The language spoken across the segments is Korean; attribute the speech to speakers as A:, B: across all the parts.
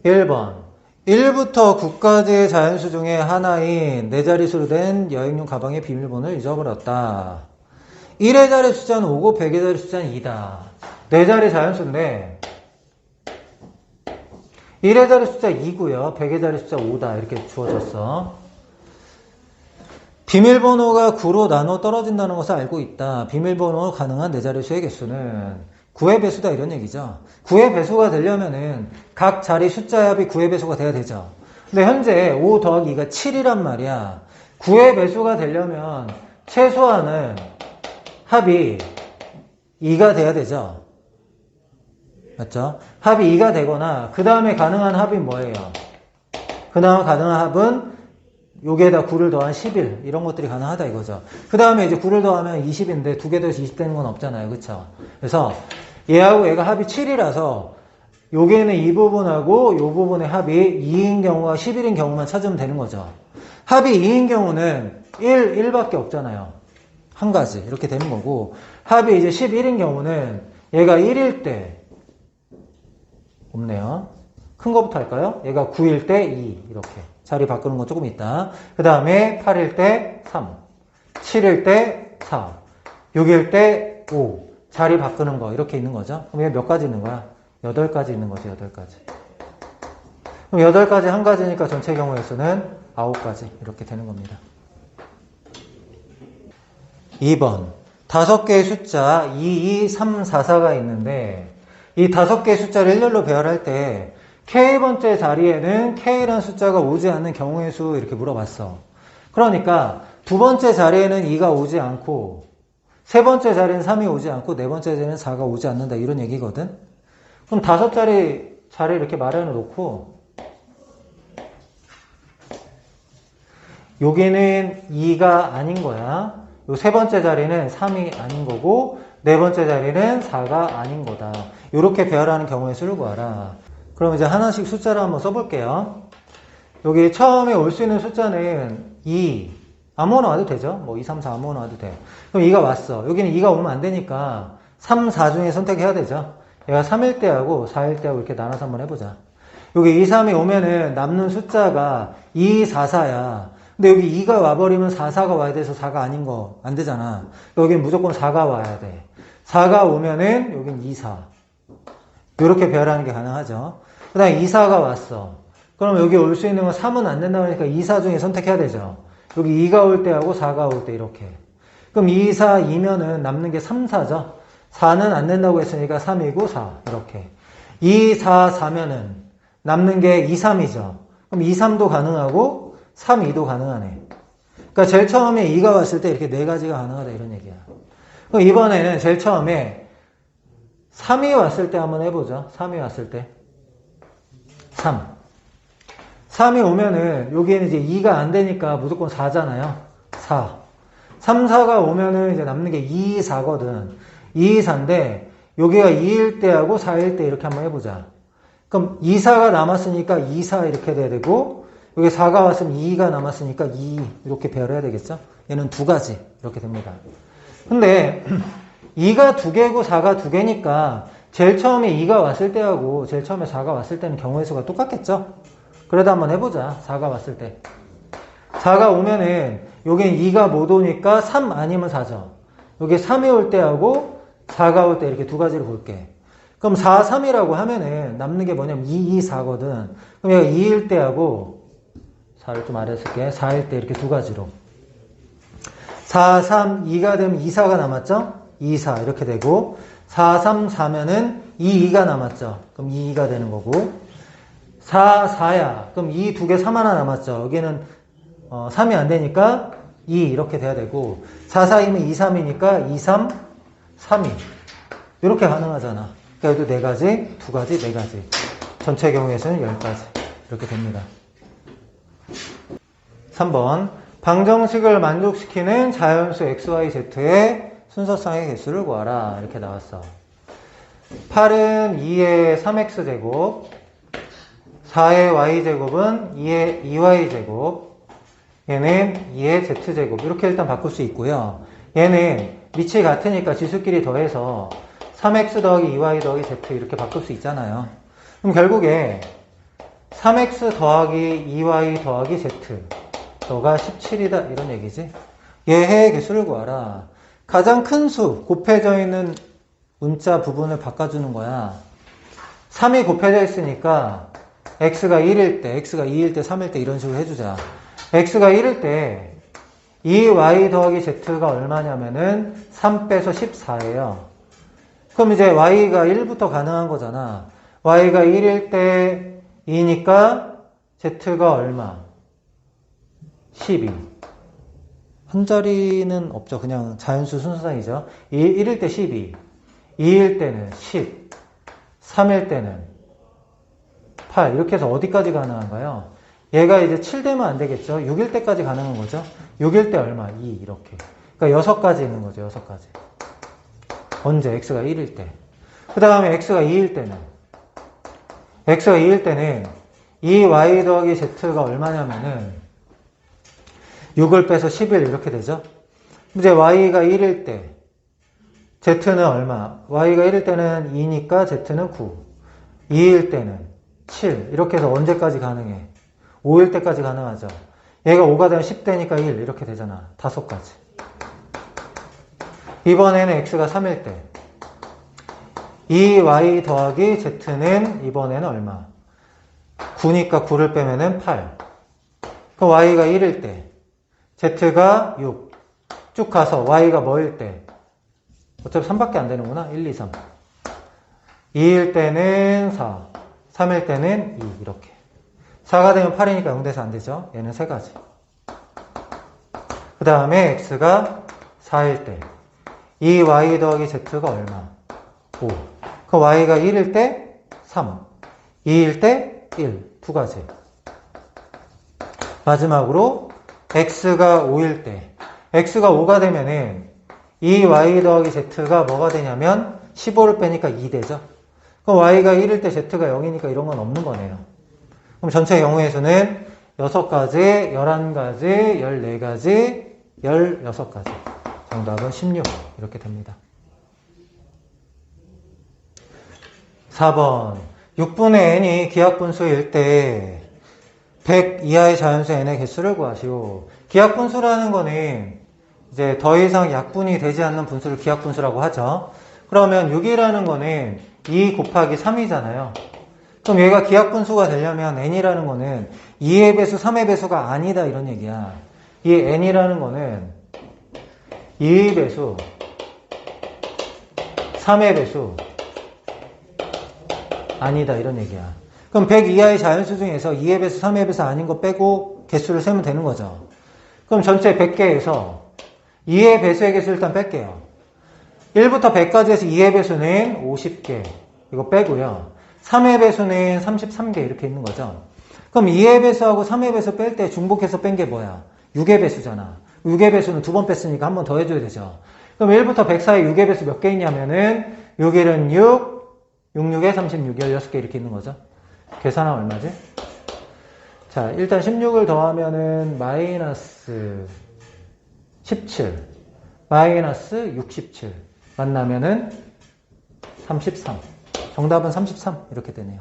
A: 1번 1부터 9까지의 자연수 중에 하나인 4자릿수로 된 여행용 가방의 비밀번호를 잊어버렸다. 1의 자리 숫자는 5고 100의 자리 숫자는 2다. 4자리 자연수인데 1의 자리 숫자 2고요. 100의 자리 숫자 5다. 이렇게 주어졌어. 비밀번호가 9로 나눠 떨어진다는 것을 알고 있다. 비밀번호가 가능한 4자릿수의 개수는 9의 배수다 이런 얘기죠. 9의 배수가 되려면은 각 자리 숫자의 합이 9의 배수가 돼야 되죠. 근데 현재 5 더하기 2가 7이란 말이야. 9의 배수가 되려면 최소한은 합이 2가 돼야 되죠. 맞죠? 합이 2가 되거나 그 다음에 가능한 합이 뭐예요? 그 다음에 가능한 합은 여기에다 9를 더한 11 이런 것들이 가능하다 이거죠. 그 다음에 이제 9를 더하면 20인데 2개 더해서 20 되는 건 없잖아요. 그쵸? 그래서 얘하고 얘가 합이 7이라서 여기에는 이 부분하고 이 부분의 합이 2인 경우와 11인 경우만 찾으면 되는 거죠. 합이 2인 경우는 1밖에 없잖아요. 한 가지 이렇게 되는 거고 합이 이제 11인 경우는 얘가 1일 때 없네요. 큰 거부터 할까요? 얘가 9일 때 2 이렇게 자리 바꾸는 건 조금 있다. 그 다음에 8일 때 3 7일 때 4 6일 때 5 자리 바꾸는 거 이렇게 있는 거죠. 그럼 얘 몇 가지 있는 거야? 8가지 있는 거지. 8가지. 그럼 8가지 한 가지니까 전체 경우의 수는 9가지 이렇게 되는 겁니다. 2번 5개의 숫자 2, 2, 3, 4, 4가 있는데 이 5개의 숫자를 일렬로 배열할 때 K번째 자리에는 K라는 숫자가 오지 않는 경우의 수 이렇게 물어봤어. 그러니까 두 번째 자리에는 2가 오지 않고 세 번째 자리에는 3이 오지 않고 네 번째 자리에는 4가 오지 않는다 이런 얘기거든. 그럼 5자리 이렇게 마련해 놓고 여기는 2가 아닌 거야. 요 세 번째 자리는 3이 아닌 거고 네 번째 자리는 4가 아닌 거다. 이렇게 배열하는 경우의 수를 구하라. 그럼 이제 하나씩 숫자를 한번 써볼게요. 여기 처음에 올 수 있는 숫자는 2 아무거나 와도 되죠. 뭐 2, 3, 4 아무거나 와도 돼. 그럼 2가 왔어. 여기는 2가 오면 안 되니까 3, 4 중에 선택해야 되죠. 얘가 3일 때하고 4일 때하고 이렇게 나눠서 한번 해보자. 여기 2, 3이 오면은 남는 숫자가 2, 4, 4야. 근데 여기 2가 와버리면 4, 4가 와야 돼서 4가 아닌 거 안 되잖아. 여긴 무조건 4가 와야 돼. 4가 오면은 여긴 2, 4. 이렇게 배열하는 게 가능하죠. 그 다음에 2, 4가 왔어. 그럼 여기 올 수 있는 건 3은 안 된다고 하니까 2, 4 중에 선택해야 되죠. 여기 2가 올 때하고 4가 올 때 이렇게. 그럼 2, 4, 2면은 남는 게 3, 4죠. 4는 안 된다고 했으니까 3이고 4 이렇게. 2, 4, 4면은 남는 게 2, 3이죠. 그럼 2, 3도 가능하고 3, 2도 가능하네. 그러니까 제일 처음에 2가 왔을 때 이렇게 4가지가 가능하다 이런 얘기야. 그럼 이번에는 제일 처음에 3이 왔을 때 한번 해보죠. 3이 왔을 때 3이 오면은 여기에는 이제 2가 안 되니까 무조건 4잖아요. 4 3, 4가 오면은 이제 남는 게 2, 4거든. 2, 4인데 여기가 2일 때하고 4일 때 이렇게 한번 해보자. 그럼 2, 4가 남았으니까 2, 4 이렇게 돼야 되고 여기 4가 왔으면 2가 남았으니까 2 이렇게 배열해야 되겠죠? 얘는 2가지 이렇게 됩니다. 근데 2가 2개고 4가 2개니까 제일 처음에 2가 왔을 때하고 제일 처음에 4가 왔을 때는 경우의 수가 똑같겠죠? 그래도 한번 해보자. 4가 왔을 때 4가 오면은 여긴 2가 못 오니까 3 아니면 4죠. 여기 3이 올 때하고 4가 올 때 이렇게 2가지를 볼게. 그럼 4, 3이라고 하면은 남는 게 뭐냐면 2, 2, 4거든. 그럼 얘가 2일 때하고 4를 좀 아래 쓸게. 4일 때 이렇게 2가지로 4, 3, 2가 되면 2, 4가 남았죠? 2, 4 이렇게 되고 4, 3, 4면은 2, 2가 남았죠? 그럼 2, 2가 되는 거고 4, 4야. 그럼 2, 2개, 3 하나 남았죠? 여기는 3이 안 되니까 2 이렇게 돼야 되고 4, 4이면 2, 3이니까 2, 3, 3이 이렇게 가능하잖아. 그러니까 여기도 4가지, 2가지, 4가지 전체 경우의 수는 10가지 이렇게 됩니다. 3번 방정식을 만족시키는 자연수 XYZ의 순서상의 개수를 구하라 이렇게 나왔어. 8은 2의 3x제곱 4의 y제곱은 2의 2y제곱 얘는 2의 z제곱 이렇게 일단 바꿀 수 있고요. 얘는 밑이 같으니까 지수끼리 더해서 3x 더하기 2y 더하기 z 이렇게 바꿀 수 있잖아요. 그럼 결국에 3x 더하기 2y 더하기 z. 너가 17이다. 이런 얘기지. 얘의 개수를 구하라. 가장 큰 수, 곱해져 있는 문자 부분을 바꿔주는 거야. 3이 곱해져 있으니까 x가 1일 때, x가 2일 때, 3일 때 이런 식으로 해주자. x가 1일 때 2y 더하기 z가 얼마냐면은 3 빼서 14예요. 그럼 이제 y가 1부터 가능한 거잖아. y가 1일 때 2니까 z가 얼마? 12. 한 자리는 없죠. 그냥 자연수 순서상이죠. 1일 때 12, 2일 때는 10, 3일 때는 8. 이렇게 해서 어디까지 가능한가요? 얘가 이제 7되면 안 되겠죠. 6일 때까지 가능한 거죠. 6일 때 얼마? 2 이렇게. 그러니까 6가지 있는 거죠. 6가지. 언제? x가 1일 때. 그 다음에 x가 2일 때는 2y 더하기 z가 얼마냐면은 6을 빼서 11 이렇게 되죠. 이제 y가 1일 때 z는 얼마? y가 1일 때는 2니까 z는 9. 2일 때는 7. 이렇게 해서 언제까지 가능해? 5일 때까지 가능하죠. 얘가 5가 되면 10대니까 1 이렇게 되잖아. 5가지. 이번에는 x가 3일 때 2y 더하기 z는 이번에는 얼마? 9니까 9를 빼면은 8. 그럼 y가 1일 때 z가 6. 쭉 가서 y가 뭐일 때? 어차피 3밖에 안 되는구나. 1, 2, 3. 2일 때는 4. 3일 때는 2. 이렇게. 4가 되면 8이니까 0돼서 안 되죠. 얘는 3가지. 그 다음에 x가 4일 때 2y 더하기 z가 얼마? 5. 그 y가 1일 때 3. 2일 때 1. 2가지. 마지막으로 x가 5일 때 x가 5가 되면은 2y 더하기 z가 뭐가 되냐면 15를 빼니까 2 되죠. 그럼 y가 1일 때 z가 0이니까 이런 건 없는 거네요. 그럼 전체 경우의 수는 6가지, 11가지, 14가지, 16가지. 정답은 16 이렇게 됩니다. 4번 6분의 n이 기하분수일 때 100 이하의 자연수 n의 개수를 구하시오. 기하분수라는 거는 이제 더 이상 약분이 되지 않는 분수를 기하분수라고 하죠. 그러면 6이라는 거는 2 곱하기 3이잖아요. 그럼 얘가 기하분수가 되려면 n이라는 거는 2의 배수, 3의 배수가 아니다 이런 얘기야. 이 n이라는 거는 2의 배수, 3의 배수 아니다 이런 얘기야. 그럼 100 이하의 자연수 중에서 2의 배수, 3의 배수 아닌 거 빼고 개수를 세면 되는 거죠. 그럼 전체 100개에서 2의 배수의 개수 일단 뺄게요. 1부터 100까지 해서 2의 배수는 50개. 이거 빼고요. 3의 배수는 33개 이렇게 있는 거죠. 그럼 2의 배수하고 3의 배수 뺄 때 중복해서 뺀 게 뭐야? 6의 배수잖아. 6의 배수는 2번 뺐으니까 한 번 더 해줘야 되죠. 그럼 1부터 100 사이 6의 배수 몇 개 있냐면은 6, 1은 6, 6, 6에 36, 16개 이렇게 있는 거죠. 계산하면 얼마지? 자, 일단 16을 더하면은 마이너스 17, 마이너스 67 만나면은 33. 정답은 33 이렇게 되네요.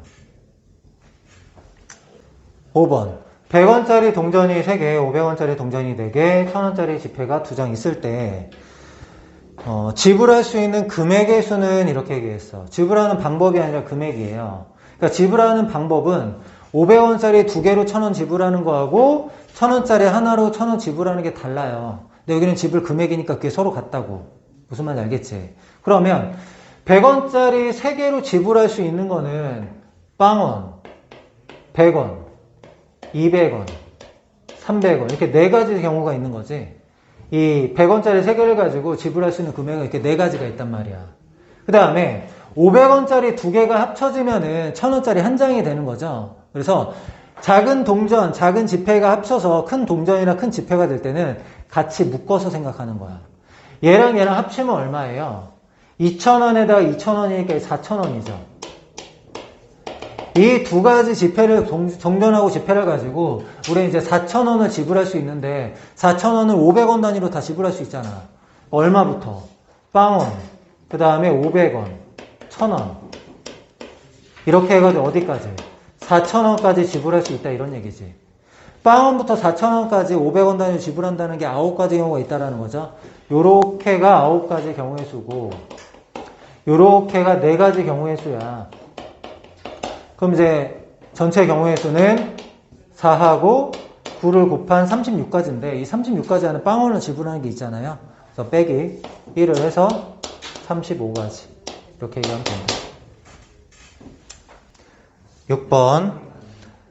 A: 5번 100원짜리 동전이 3개, 500원짜리 동전이 4개, 1000원짜리 지폐가 2장 있을 때 지불할 수 있는 금액의 수는 이렇게 얘기했어. 지불하는 방법이 아니라 금액이에요. 그러니까 지불하는 방법은 500원짜리 2개로 1000원 지불하는 거하고 1000원짜리 하나로 1000원 지불하는 게 달라요. 근데 여기는 지불 금액이니까 그게 서로 같다고. 무슨 말인지 알겠지? 그러면 100원짜리 3개로 지불할 수 있는 거는 0원, 100원, 200원, 300원 이렇게 4가지 경우가 있는 거지. 이 100원짜리 3개를 가지고 지불할 수 있는 금액은 이렇게 4가지가 있단 말이야. 그 다음에 500원짜리 2개가 합쳐지면은 1000원짜리 한 장이 되는 거죠. 그래서 작은 동전, 작은 지폐가 합쳐서 큰 동전이나 큰 지폐가 될 때는 같이 묶어서 생각하는 거야. 얘랑 얘랑 합치면 얼마예요? 2,000원에다가 2,000원이니까 4,000원이죠. 이 2가지 지폐를, 동전하고 지폐를 가지고 우리 이제 4,000원을 지불할 수 있는데 4,000원을 500원 단위로 다 지불할 수 있잖아. 얼마부터? 0원, 그 다음에 500원, 1,000원 이렇게 해가지고 어디까지? 4,000원까지 지불할 수 있다 이런 얘기지. 빵원부터 4,000원까지 500원 단위로 지불한다는 게 9가지 경우가 있다라는 거죠. 요렇게가 9가지 경우의 수고 요렇게가 4가지 경우의 수야. 그럼 이제 전체 경우의 수는 4하고 9를 곱한 36가지인데 이 36가지 안에 빵원을 지불하는 게 있잖아요. 그래서 빼기 1을 해서 35가지 이렇게 얘기하면 됩니다. 6번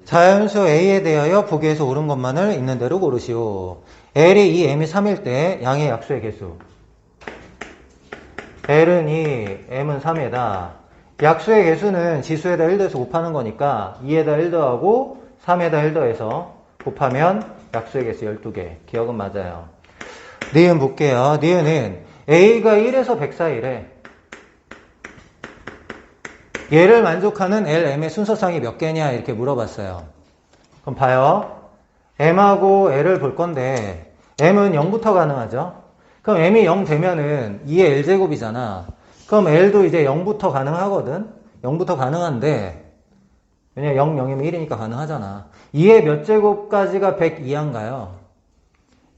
A: 자연수 A에 대하여 보기에서 옳은 것만을 있는 대로 고르시오. L이 2, M이 3일 때 양의 약수의 개수. L은 2, M은 3이다. 약수의 개수는 지수에다 1 더해서 곱하는 거니까 2에다 1 더하고 3에다 1 더해서 곱하면 약수의 개수 12개. 기억은 맞아요. 니은 볼게요. 니은은 A가 1에서 100 사이래. 얘를 만족하는 L, M의 순서상이 몇 개냐 이렇게 물어봤어요. 그럼 봐요. M하고 L을 볼 건데 M은 0부터 가능하죠. 그럼 M이 0 되면은 2의 L제곱이잖아. 그럼 L도 이제 0부터 가능하거든. 0부터 가능한데 왜냐면 0, 0이면 1이니까 가능하잖아. 2의 몇 제곱까지가 102한가요?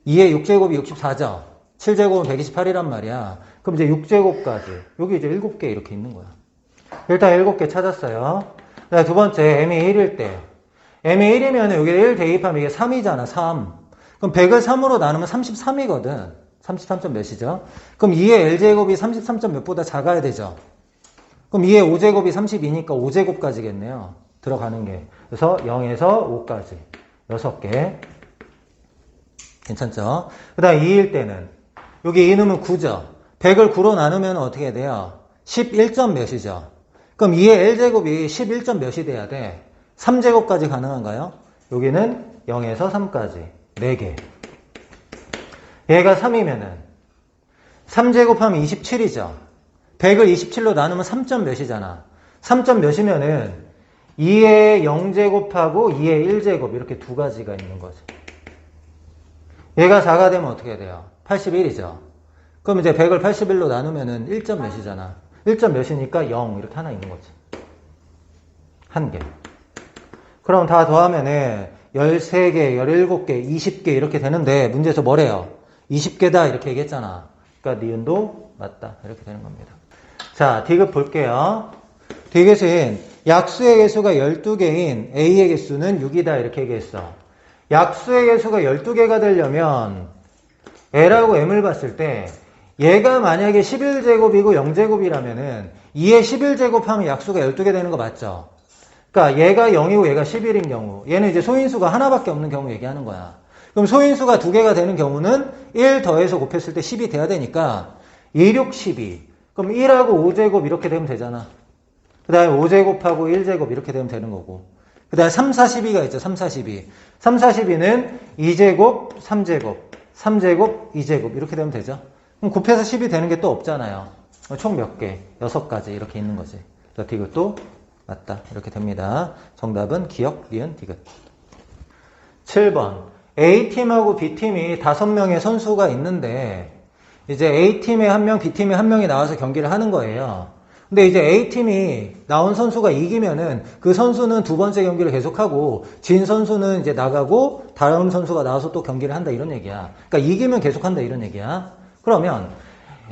A: 2의 6제곱이 64죠. 7제곱은 128이란 말이야. 그럼 이제 6제곱까지 여기 이제 7개 이렇게 있는 거야. 일단 7개 찾았어요. 두 번째, M이 1일 때. M이 1이면 여기 1 대입하면 이게 3이잖아, 3. 그럼 100을 3으로 나누면 33이거든. 33점 몇이죠? 그럼 2의 L제곱이 33점 몇보다 작아야 되죠? 그럼 2의 5제곱이 32니까 5제곱까지겠네요. 들어가는 게. 그래서 0에서 5까지. 6개. 괜찮죠? 그 다음 2일 때는. 여기 2 넣으면 9죠? 100을 9로 나누면 어떻게 돼요? 11점 몇이죠? 그럼 2의 L제곱이 11점 몇이 돼야 돼? 3제곱까지 가능한가요? 여기는 0에서 3까지 4개. 얘가 3이면은 3제곱하면 27이죠? 100을 27로 나누면 3점 몇이잖아? 3점 몇이면은 2의 0제곱하고 2의 1제곱 이렇게 두 가지가 있는 거죠. 얘가 4가 되면 어떻게 돼요? 81이죠? 그럼 이제 100을 81로 나누면은 1점 몇이잖아? 1점 몇이니까 0 이렇게 하나 있는 거지. 한 개. 그럼 다 더하면은 13개, 17개, 20개 이렇게 되는데 문제에서 뭐래요? 20개다 이렇게 얘기했잖아. 그러니까 니은도 맞다 이렇게 되는 겁니다. 자, D급 볼게요. D급은 약수의 개수가 12개인 A의 개수는 6이다 이렇게 얘기했어. 약수의 개수가 12개가 되려면 L하고 M을 봤을 때 얘가 만약에 11제곱이고 0제곱이라면은 2의 11제곱 하면 약수가 12개 되는 거 맞죠? 그러니까 얘가 0이고 얘가 11인 경우 얘는 이제 소인수가 하나밖에 없는 경우 얘기하는 거야. 그럼 소인수가 2개가 되는 경우는 1 더해서 곱했을 때 10이 돼야 되니까 2, 6, 12 그럼 1하고 5제곱 이렇게 되면 되잖아. 그 다음에 5제곱하고 1제곱 이렇게 되면 되는 거고 그 다음에 3, 4, 12가 있죠. 3, 4, 12 3, 4, 12는 2제곱, 3제곱 3제곱, 2제곱 이렇게 되면 되죠. 그럼 곱해서 10이 되는 게 또 없잖아요. 총 몇 개? 6가지 이렇게 있는 거지. 그래서 디귿도 맞다. 이렇게 됩니다. 정답은 기역, 니은, 디귿. 7번. A팀하고 B팀이 5명의 선수가 있는데 이제 A팀에 1명, B팀에 1명이 나와서 경기를 하는 거예요. 근데 이제 A팀이 나온 선수가 이기면은 그 선수는 두 번째 경기를 계속하고 진 선수는 이제 나가고 다음 선수가 나와서 또 경기를 한다 이런 얘기야. 그러니까 이기면 계속한다 이런 얘기야. 그러면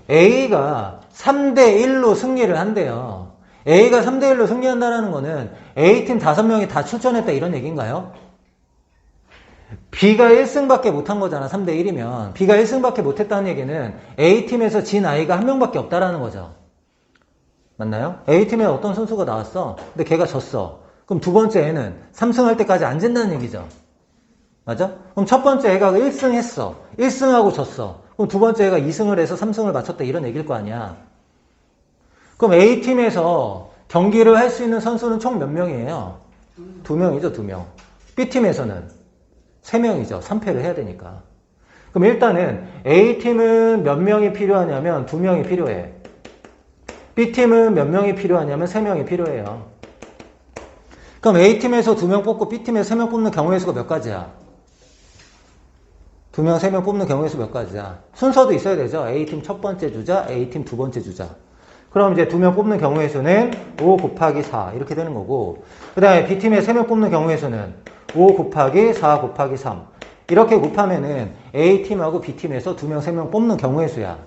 A: A가 3대1로 승리를 한대요. A가 3대1로 승리한다는 거는 A팀 5명이 다 출전했다 이런 얘기인가요? B가 1승밖에 못한 거잖아. 3대1이면. B가 1승밖에 못했다는 얘기는 A팀에서 진 아이가 1명밖에 없다라는 거죠. 맞나요? A팀에 어떤 선수가 나왔어. 근데 걔가 졌어. 그럼 두 번째 애는 3승할 때까지 안 진다는 얘기죠. 맞아? 그럼 첫 번째 애가 1승 했어. 1승하고 졌어. 그럼 두 번째 애가 2승을 해서 3승을 맞췄다 이런 얘기일 거 아니야. 그럼 A팀에서 경기를 할 수 있는 선수는 총 몇 명이에요? 2명이죠, 2명. B팀에서는 3명이죠. 3패를 해야 되니까. 그럼 일단은 A팀은 몇 명이 필요하냐면 2명이 필요해. B팀은 몇 명이 필요하냐면 3명이 필요해요. 그럼 A팀에서 2명 뽑고 B팀에서 3명 뽑는 경우의 수가 몇 가지야? 2명, 3명 뽑는 경우의 수 몇 가지야? 순서도 있어야 되죠. A팀 첫 번째 주자, A팀 두 번째 주자. 그럼 이제 2명 뽑는 경우의 수는 5 곱하기 4 이렇게 되는 거고, 그 다음에 B팀에 3명 뽑는 경우의 수는 5 곱하기 4 곱하기 3 이렇게 곱하면은 A팀하고 B팀에서 2명, 3명 뽑는 경우의 수야.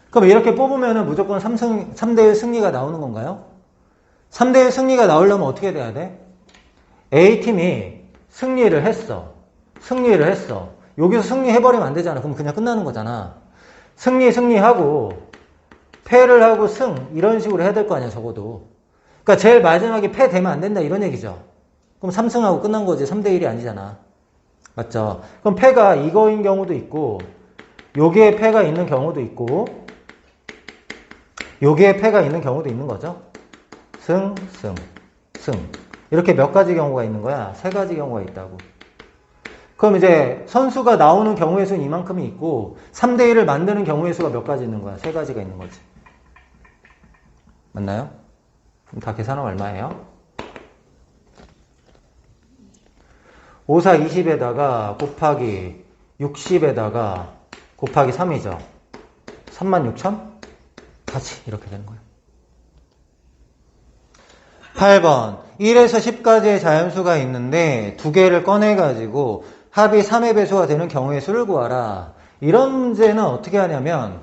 A: 그럼 이렇게 뽑으면은 무조건 3대1 승리가 나오는 건가요? 3대1 승리가 나오려면 어떻게 돼야 돼? A팀이 승리를 했어. 여기서 승리해버리면 안 되잖아. 그럼 그냥 끝나는 거잖아. 승리하고 패를 하고 승 이런 식으로 해야 될 거 아니야, 적어도. 그러니까 제일 마지막에 패 되면 안 된다 이런 얘기죠. 그럼 3승하고 끝난 거지. 3대1이 아니잖아. 맞죠? 그럼 패가 이거인 경우도 있고, 여기에 패가 있는 경우도 있고, 여기에 패가 있는 경우도 있는 거죠. 승. 이렇게 몇 가지 경우가 있는 거야? 3가지 경우가 있다고. 그럼 이제 선수가 나오는 경우의 수는 이만큼이 있고 3대1을 만드는 경우의 수가 몇 가지 있는 거야? 3가지가 있는 거지. 맞나요? 그럼 다 계산하면 얼마예요? 5, 4, 20에다가 곱하기 60에다가 곱하기 3이죠. 36,000? 같이 이렇게 되는 거예요. 8번 1에서 10까지의 자연수가 있는데 2개를 꺼내가지고 합이 3의 배수가 되는 경우의 수를 구하라. 이런 문제는 어떻게 하냐면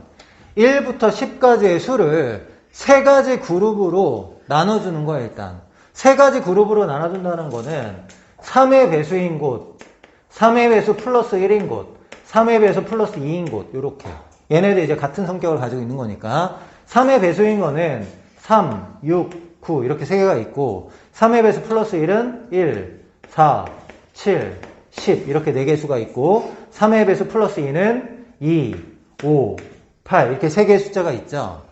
A: 1부터 10까지의 수를 3가지 그룹으로 나눠주는 거야. 일단 3가지 그룹으로 나눠준다는 거는 3의 배수인 곳, 3의 배수 플러스 1인 곳, 3의 배수 플러스 2인 곳 이렇게 얘네들 이제 같은 성격을 가지고 있는 거니까 3의 배수인 거는 3, 6, 9 이렇게 3개가 있고 3의 배수 플러스 1은 1, 4, 7, 10 이렇게 4개 수가 있고 3의 배수 플러스 2는 2, 5, 8 이렇게 3개의 숫자가 있죠.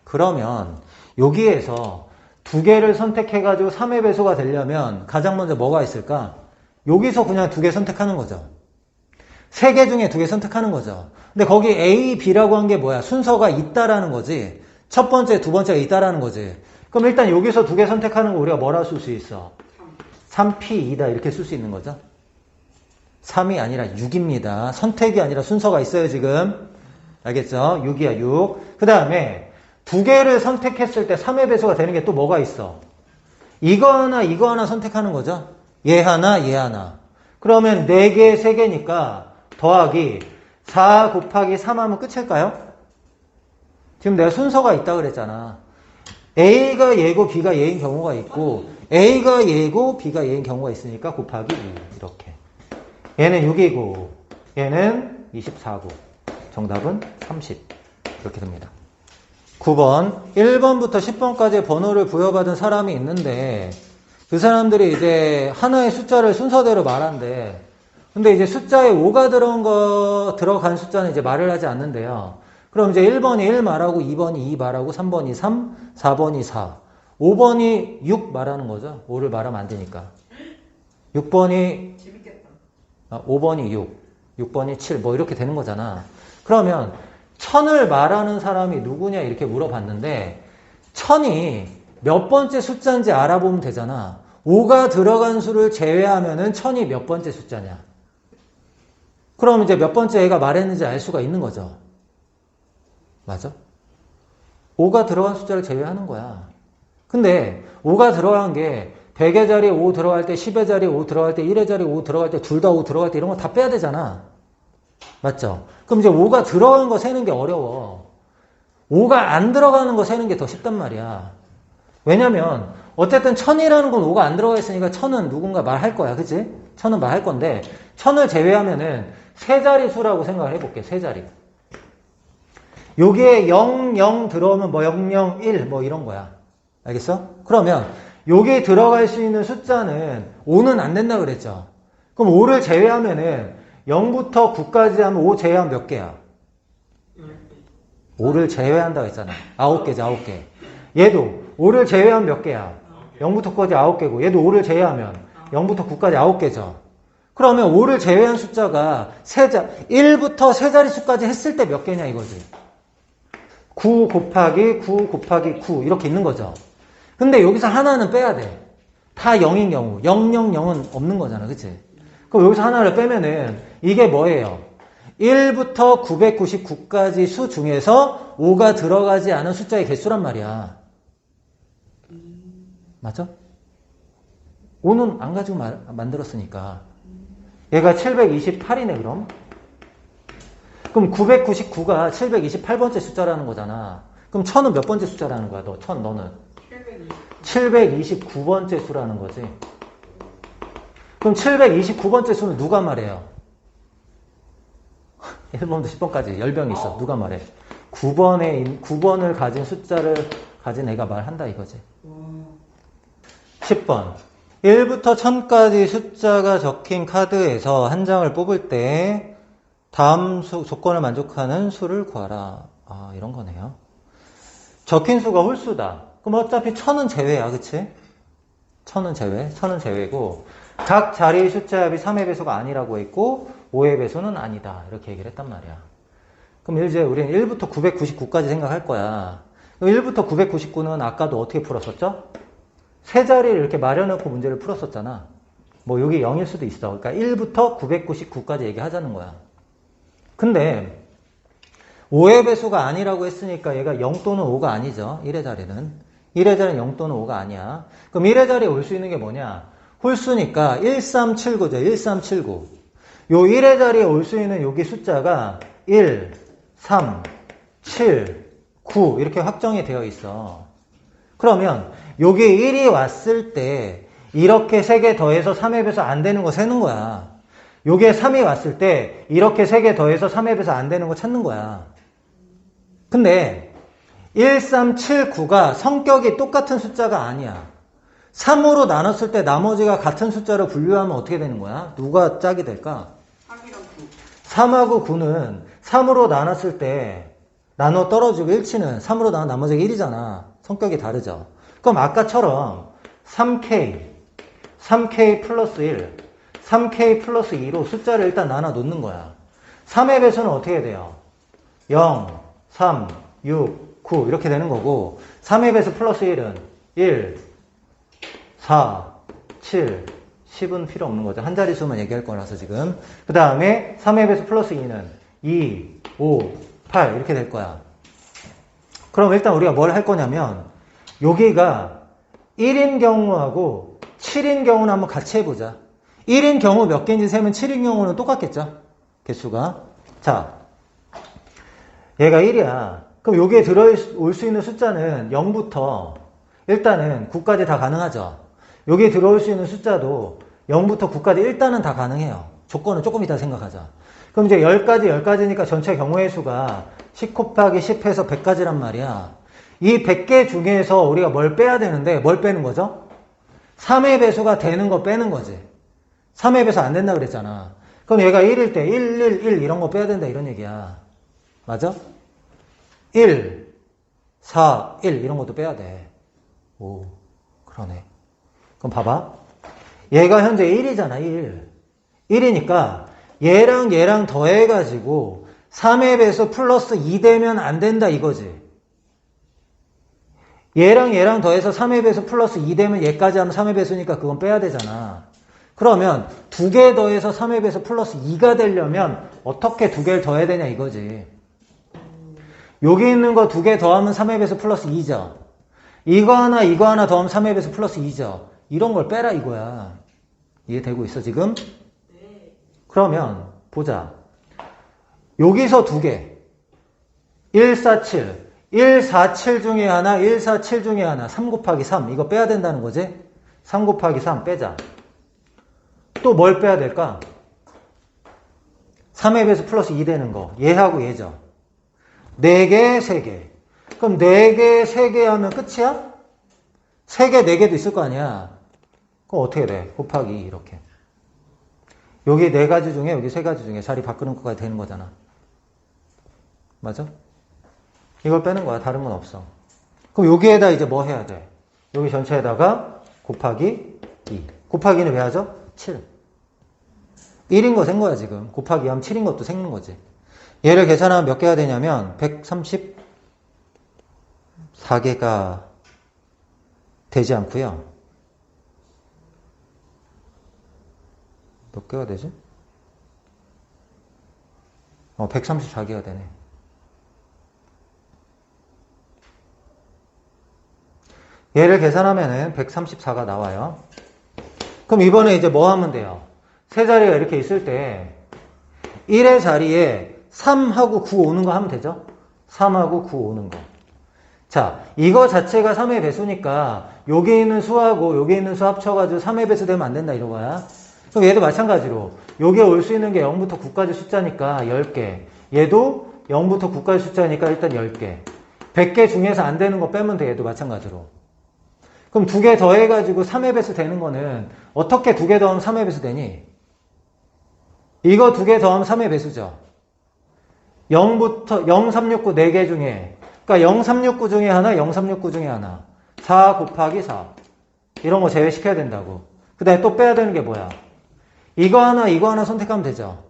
A: 그러면 여기에서 2개를 선택해가지고 3의 배수가 되려면 가장 먼저 뭐가 있을까? 여기서 그냥 2개 선택하는 거죠. 3개 중에 2개 선택하는 거죠. 근데 거기 A, B라고 한 게 뭐야? 순서가 있다라는 거지. 첫 번째, 두 번째가 있다라는 거지. 그럼 일단 여기서 2개 선택하는 거 우리가 뭐라 쓸 수 있어? 3P2다 이렇게 쓸 수 있는 거죠. 3이 아니라 6입니다. 선택이 아니라 순서가 있어요 지금. 알겠죠? 6이야 6. 그 다음에 2개를 선택했을 때 3의 배수가 되는 게 또 뭐가 있어? 이거 하나 선택하는 거죠. 얘 하나 얘 하나. 그러면 4개 3개니까 더하기 4 곱하기 3 하면 끝일까요? 지금 내가 순서가 있다 그랬잖아. A가 얘고 B가 얘인 경우가 있고 A가 얘고 B가 얘인 경우가 있으니까 곱하기 2 이렇게. 얘는 6이고 얘는 24고 정답은 30 이렇게 됩니다. 9번 1번부터 10번까지 번호를 부여받은 사람이 있는데 그 사람들이 이제 하나의 숫자를 순서대로 말한대. 근데 이제 숫자에 5가 들어간 숫자는 이제 말을 하지 않는데요. 그럼 이제 1번이 1 말하고 2번이 2 말하고 3번이 3, 4번이 4, 5번이 6 말하는 거죠. 5를 말하면 안 되니까. 6번이 재밌겠다. 5번이 6번이 7 뭐 이렇게 되는 거잖아. 그러면 1000을 말하는 사람이 누구냐 이렇게 물어봤는데 1000이 몇 번째 숫자인지 알아보면 되잖아. 5가 들어간 수를 제외하면은 1000이 몇 번째 숫자냐. 그럼 이제 몇 번째 애가 말했는지 알 수가 있는 거죠. 맞아? 5가 들어간 숫자를 제외하는 거야. 근데 5가 들어간 게 100의 자리에 5 들어갈 때, 10의 자리에 5 들어갈 때, 1의 자리에 5 들어갈 때, 둘 다 5 들어갈 때 이런 거 다 빼야 되잖아. 맞죠? 그럼 이제 5가 들어간 거 세는 게 어려워. 5가 안 들어가는 거 세는 게 더 쉽단 말이야. 왜냐면 어쨌든 1000이라는 건 5가 안 들어가 있으니까 1000은 누군가 말할 거야. 그치? 1000은 말할 건데 1000을 제외하면은 세 자리 수라고 생각을 해볼게. 세 자리. 여기에 0, 0 들어오면 뭐 0, 0, 1 뭐 이런 거야. 알겠어? 그러면 여기에 들어갈 수 있는 숫자는 5는 안 된다 그랬죠. 그럼 5를 제외하면은 0부터 9까지 하면 5 제외하면 몇 개야? 5를 제외한다고 했잖아. 9개죠. 9개. 얘도 5를 제외하면 몇 개야? 0부터 9까지 9개고 얘도 5를 제외하면 0부터 9까지 9개죠. 그러면 5를 제외한 숫자가 1부터 세 자릿수까지 했을 때 몇 개냐 이거지. 9 곱하기 9 곱하기 9 이렇게 있는 거죠. 근데 여기서 하나는 빼야 돼. 다 0인 경우 0, 0, 0은 없는 거잖아. 그치? 그럼 여기서 하나를 빼면은 이게 뭐예요? 1부터 999까지 수 중에서 5가 들어가지 않은 숫자의 개수란 말이야. 맞아? 5는 안 가지고 만들었으니까. 얘가 728이네, 그럼. 그럼 999가 728번째 숫자라는 거잖아. 그럼 1000은 몇 번째 숫자라는 거야, 너는? 729번째 수라는 거지. 그럼 729번째 수는 누가 말해요? 1번부터 10번까지 열병이 있어. 누가 말해? 9번을 가진 숫자를 가진 애가 말한다 이거지. 10번. 1부터 1000까지 숫자가 적힌 카드에서 한 장을 뽑을 때 다음 조건을 만족하는 수를 구하라. 아, 이런 거네요. 적힌 수가 홀수다. 그럼 어차피 1000은 제외야, 그치? 1000은 제외고 각 자리의 숫자 합이 3의 배수가 아니라고 했고 5의 배수는 아니다. 이렇게 얘기를 했단 말이야. 그럼 이제 우리는 1부터 999까지 생각할 거야. 1부터 999는 아까도 어떻게 풀었었죠? 세 자리를 이렇게 마련해놓고 문제를 풀었었잖아. 뭐 여기 0일 수도 있어. 그러니까 1부터 999까지 얘기하자는 거야. 근데 5의 배수가 아니라고 했으니까 얘가 0 또는 5가 아니죠. 1의 자리는. 1의 자리는 0 또는 5가 아니야. 그럼 1의 자리에 올 수 있는 게 뭐냐? 홀수니까 1379죠. 1379. 요 1의 자리에 올 수 있는 여기 숫자가 1, 3, 7, 9 이렇게 확정이 되어 있어. 그러면 여기 1이 왔을 때 이렇게 3개 더해서 3의 배수 안 되는 거 세는 거야. 요게 3이 왔을 때 이렇게 3개 더해서 3의 배수 안 되는 거 찾는 거야. 근데 1379가 성격이 똑같은 숫자가 아니야. 3으로 나눴을 때 나머지가 같은 숫자로 분류하면 어떻게 되는 거야? 누가 짝이 될까? 3하고 9는 3으로 나눴을 때 나눠 떨어지고 일치는 3으로 나눈 나머지가 1이잖아. 성격이 다르죠. 그럼 아까처럼 3K 플러스 1, 3K 플러스 2로 숫자를 일단 나눠 놓는 거야. 3의 배수는 어떻게 돼요? 0, 3, 6, 9 이렇게 되는 거고 3의 배수 플러스 1은 1, 4, 7, 10은 필요 없는 거죠. 한 자리 수만 얘기할 거라서 지금. 그 다음에 3의 배수 플러스 2는 2, 5, 8 이렇게 될 거야. 그럼 일단 우리가 뭘 할 거냐면 여기가 1인 경우하고 7인 경우는 한번 같이 해보자. 1인 경우 몇 개인지 세면 7인 경우는 똑같겠죠? 개수가. 자, 얘가 1이야. 그럼 여기에 들어올 수 있는 숫자는 0부터 일단은 9까지 다 가능하죠. 여기에 들어올 수 있는 숫자도 0부터 9까지 일단은 다 가능해요. 조건은 조금 이따 생각하자. 그럼 이제 10까지니까 전체 경우의 수가 10 곱하기 10 해서 100까지란 말이야. 이 100개 중에서 우리가 뭘 빼야 되는데 뭘 빼는 거죠? 3의 배수가 되는 거 빼는 거지. 3의 배수 안 된다 그랬잖아. 그럼 얘가 1일 때 1, 1, 1 이런 거 빼야 된다 이런 얘기야. 맞아? 1, 4, 1 이런 것도 빼야 돼. 오, 그러네. 그럼 봐봐. 얘가 현재 1이잖아, 1. 1이니까 얘랑 더해가지고 3의 배수 플러스 2 되면 안 된다 이거지. 얘랑 더해서 3의 배수 플러스 2 되면 얘까지 하면 3의 배수니까 그건 빼야 되잖아. 그러면 2개 더해서 3의 배수 플러스 2가 되려면 어떻게 2개를 더해야 되냐 이거지. 여기 있는 거 2개 더하면 3의 배수 플러스 2죠. 이거 하나 더하면 3의 배수 플러스 2죠. 이런 걸 빼라 이거야. 이해되고 있어 지금? 네. 그러면 보자. 여기서 2개. 147. 147 중에 하나, 147 중에 하나. 3 곱하기 3. 이거 빼야 된다는 거지? 3 곱하기 3 빼자. 또 뭘 빼야 될까? 3의 배수 플러스 2 되는 거. 얘하고 얘죠. 4개, 3개. 그럼 4개, 3개 하면 끝이야? 3개, 4개도 있을 거 아니야. 그럼 어떻게 돼? 곱하기 이렇게. 여기 4가지 중에 여기 3가지 중에 자리 바꾸는 것까지 되는 거잖아. 맞아? 이걸 빼는 거야. 다른 건 없어. 그럼 여기에다 이제 뭐 해야 돼? 여기 전체에다가 곱하기 2. 곱하기는 왜 하죠? 7. 1인 거 센 거야 지금. 곱하기 하면 7인 것도 생는 거지. 얘를 계산하면 몇 개가 되냐면 134개가 되지 않고요. 몇 개가 되지? 134개가 되네. 얘를 계산하면은 134가 나와요. 그럼 이번에 이제 뭐 하면 돼요? 세 자리가 이렇게 있을 때 1의 자리에 3하고 9 오는 거 하면 되죠? 3하고 9 오는 거. 자, 이거 자체가 3의 배수니까 여기 있는 수하고 여기 있는 수 합쳐가지고 3의 배수 되면 안 된다 이거야. 그럼 얘도 마찬가지로 여기에 올 수 있는 게 0부터 9까지 숫자니까 10개. 얘도 0부터 9까지 숫자니까 일단 10개. 100개 중에서 안 되는 거 빼면 돼. 얘도 마찬가지로. 그럼 2개 더해가지고 3의 배수 되는 거는 어떻게 2개 더하면 3의 배수 되니? 이거 2개 더하면 3의 배수죠. 0부터 0, 3, 6, 9 4개 중에 그러니까 0, 3, 6, 9 중에 하나, 0, 3, 6, 9 중에 하나. 4 곱하기 4. 이런 거 제외시켜야 된다고. 그 다음에 또 빼야 되는 게 뭐야? 이거 하나 선택하면 되죠.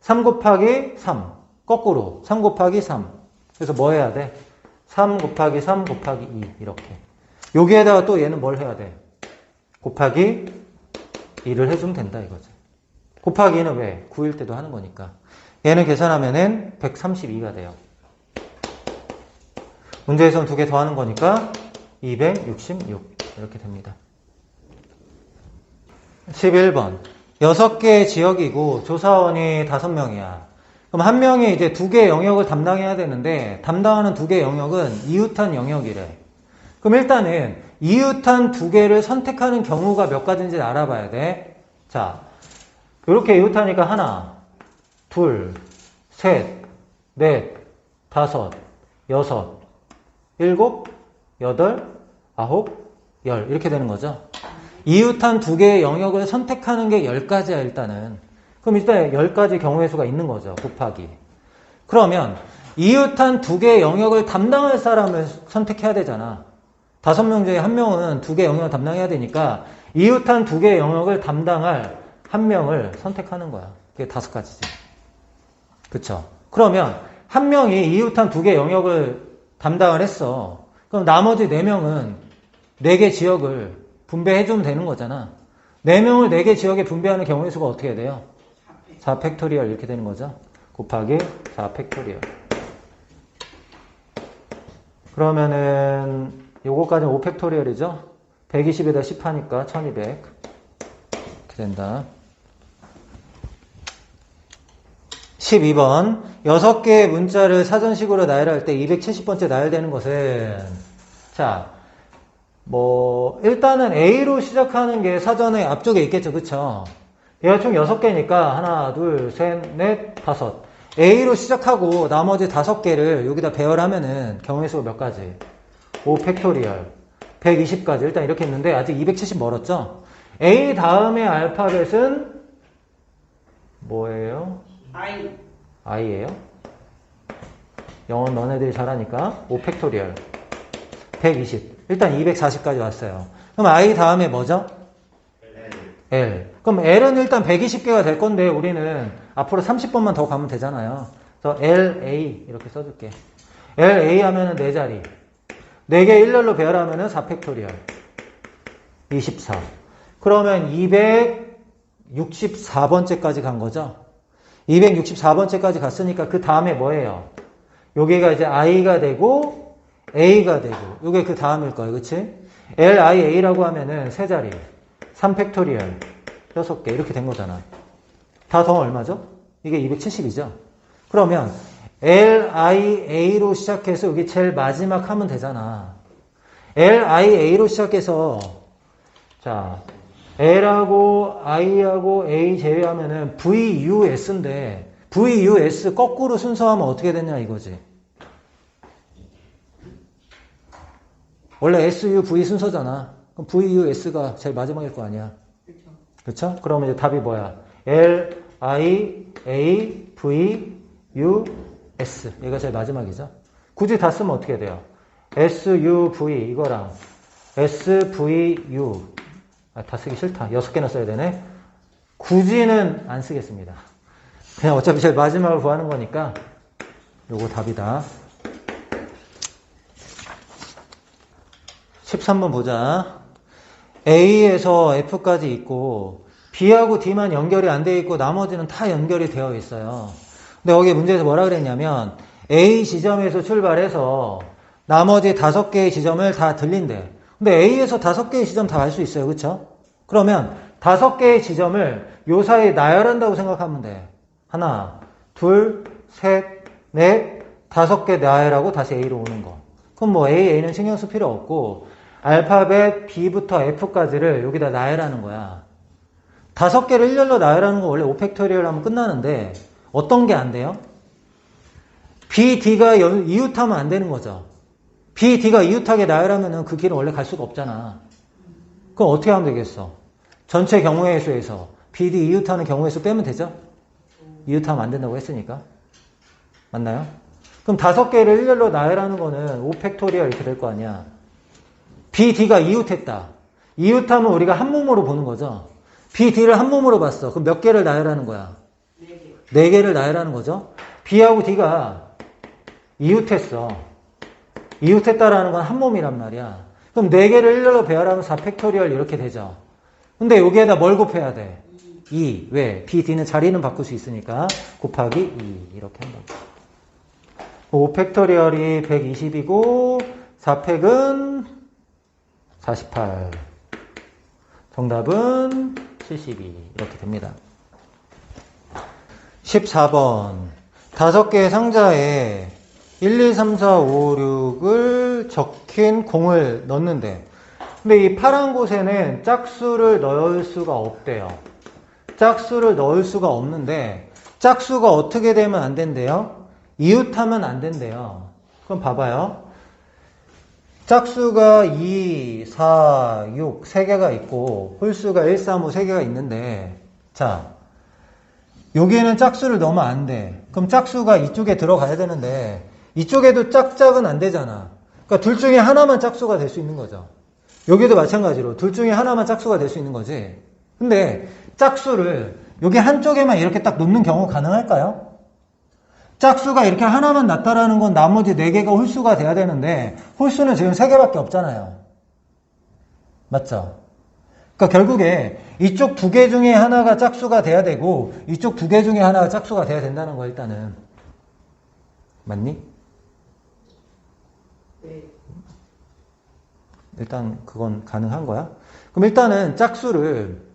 A: 3 곱하기 3. 거꾸로. 3 곱하기 3. 그래서 뭐 해야 돼? 3 곱하기 3 곱하기 2. 이렇게. 여기에다가 또 얘는 뭘 해야 돼? 곱하기 2를 해주면 된다 이거죠. 곱하기 2는 왜? 9일 때도 하는 거니까. 얘는 계산하면은 132가 돼요. 문제에서는 2개 더하는 거니까 266 이렇게 됩니다. 11번 6개의 지역이고 조사원이 5명이야. 그럼 한 명이 이제 2개의 영역을 담당해야 되는데 담당하는 2개의 영역은 이웃한 영역이래. 그럼 일단은 이웃한 2개를 선택하는 경우가 몇 가지인지 알아봐야 돼. 자, 이렇게 이웃하니까 하나, 둘, 셋, 넷, 다섯, 여섯, 일곱, 여덟, 아홉, 열 이렇게 되는 거죠. 이웃한 2개의 영역을 선택하는 게 10가지야 일단은. 그럼 일단 10가지 경우의 수가 있는 거죠. 곱하기. 그러면 이웃한 2개의 영역을 담당할 사람을 선택해야 되잖아. 5명 중에 1명은 2개의 영역을 담당해야 되니까 이웃한 2개의 영역을 담당할 1명을 선택하는 거야. 그게 5가지지. 그쵸? 그러면 1명이 이웃한 2개의 영역을 담당을 했어. 그럼 나머지 4명은 4개 지역을 분배해주면 되는 거잖아. 4명을 4개 지역에 분배하는 경우의 수가 어떻게 돼요? 4 팩토리얼 이렇게 되는 거죠. 곱하기 4 팩토리얼. 그러면은 요거까지는 5 팩토리얼이죠. 120에다 10 하니까 1200 이렇게 된다. 12번 6개의 문자를 사전식으로 나열할 때 270번째 나열되는 것은 자, 뭐 일단은 A로 시작하는 게 사전에 앞쪽에 있겠죠. 그쵸? 얘가 총 6개니까 하나, 둘, 셋, 넷, 다섯. A로 시작하고 나머지 5개를 여기다 배열하면은 경우의 수가 몇 가지? 5 팩토리얼 120까지 일단 이렇게 했는데 아직 270 멀었죠? A 다음의 알파벳은 뭐예요? I예요? 영어는 너네들이 잘하니까 5 팩토리얼 120 일단 240까지 왔어요. 그럼 I 다음에 뭐죠? L. 그럼 L은 일단 120개가 될 건데 우리는 앞으로 30번만 더 가면 되잖아요. 그래서 LA 이렇게 써줄게. LA 하면은 4자리 4개 일렬로 배열하면은 4 팩토리얼 24. 그러면 264번째까지 간 거죠. 264번째까지 갔으니까 그 다음에 뭐예요? 여기가 이제 I가 되고 A가 되고 이게 그 다음일 거예요. 그치? LIA라고 하면은 3자리 3 팩토리얼 6개 이렇게 된 거잖아. 다 더하면 얼마죠? 이게 270이죠. 그러면 LIA로 시작해서 여기 제일 마지막 하면 되잖아. LIA로 시작해서 자 L하고 I하고 A 제외하면은 VUS인데 VUS 거꾸로 순서하면 어떻게 되냐 이거지. 원래 SUV 순서잖아. 그럼 VUS가 제일 마지막일 거 아니야. 그렇죠? 그러면 이제 답이 뭐야? L, I, A, V, U, S. 얘가 제일 마지막이죠. 굳이 다 쓰면 어떻게 돼요? SUV 이거랑 SVU 다 쓰기 싫다. 6개나 써야 되네. 굳이는 안 쓰겠습니다. 그냥 어차피 제일 마지막을 구하는 거니까 요거 답이다. 13번 보자. A에서 F까지 있고 B하고 D만 연결이 안 돼 있고 나머지는 다 연결이 되어 있어요. 근데 여기 문제에서 뭐라 그랬냐면 A 지점에서 출발해서 나머지 5개의 지점을 다 들린대. 근데 A에서 5개의 지점 다 갈 수 있어요. 그쵸? 그러면 5개의 지점을 요 사이에 나열한다고 생각하면 돼. 하나, 둘, 셋, 넷, 5개 나열하고 다시 A로 오는 거. 그럼 뭐 A는 신경 쓸 필요 없고 알파벳 B부터 F까지를 여기다 나열하는 거야. 5개를 일렬로 나열하는 거 원래 5팩토리얼 하면 끝나는데 어떤 게 안 돼요? B, D가 이웃하면 안 되는 거죠. B, D가 이웃하게 나열하면은 그 길은 원래 갈 수가 없잖아. 그럼 어떻게 하면 되겠어? 전체 경우의 수에서 B, D 이웃하는 경우의 수 빼면 되죠? 이웃하면 안 된다고 했으니까. 맞나요? 그럼 5개를 일렬로 나열하는 거는 5팩토리얼 이렇게 될 거 아니야. B, D가 이웃했다. 이웃하면 우리가 한 몸으로 보는 거죠. B, D를 한 몸으로 봤어. 그럼 몇 개를 나열하는 거야? 4개를 나열하는 거죠. B하고 D가 이웃했어. 이웃했다라는 건 한 몸이란 말이야. 그럼 4개를 일렬로 배열하면 4팩토리얼 이렇게 되죠. 근데 여기에다 뭘 곱해야 돼? 2. 왜? B, D는 자리는 바꿀 수 있으니까 곱하기 2 이렇게 한다. 5팩토리얼이 120이고 4팩은 48. 정답은 72 이렇게 됩니다. 14번 5개의 상자에 1, 2, 3, 4, 5, 6을 적힌 공을 넣는데 근데 이 파란 곳에는 짝수를 넣을 수가 없대요. 짝수를 넣을 수가 없는데 짝수가 어떻게 되면 안 된대요? 이웃하면 안 된대요. 그럼 봐봐요. 짝수가 2, 4, 6 3개가 있고 홀수가 1, 3, 5 3개가 있는데 자 여기에는 짝수를 넣으면 안 돼. 그럼 짝수가 이쪽에 들어가야 되는데 이쪽에도 짝짝은 안 되잖아. 그러니까 둘 중에 하나만 짝수가 될 수 있는 거죠. 여기도 마찬가지로 둘 중에 하나만 짝수가 될 수 있는 거지. 근데 짝수를 여기 한쪽에만 이렇게 딱 놓는 경우 가능할까요? 짝수가 이렇게 하나만 났다라는 건 나머지 4개가 홀수가 돼야 되는데 홀수는 지금 3개밖에 없잖아요. 맞죠? 그러니까 결국에 이쪽 2개 중에 하나가 짝수가 돼야 되고 이쪽 2개 중에 하나가 짝수가 돼야 된다는 거야 일단은. 맞니?
B: 네.
A: 일단 그건 가능한 거야. 그럼 일단은 짝수를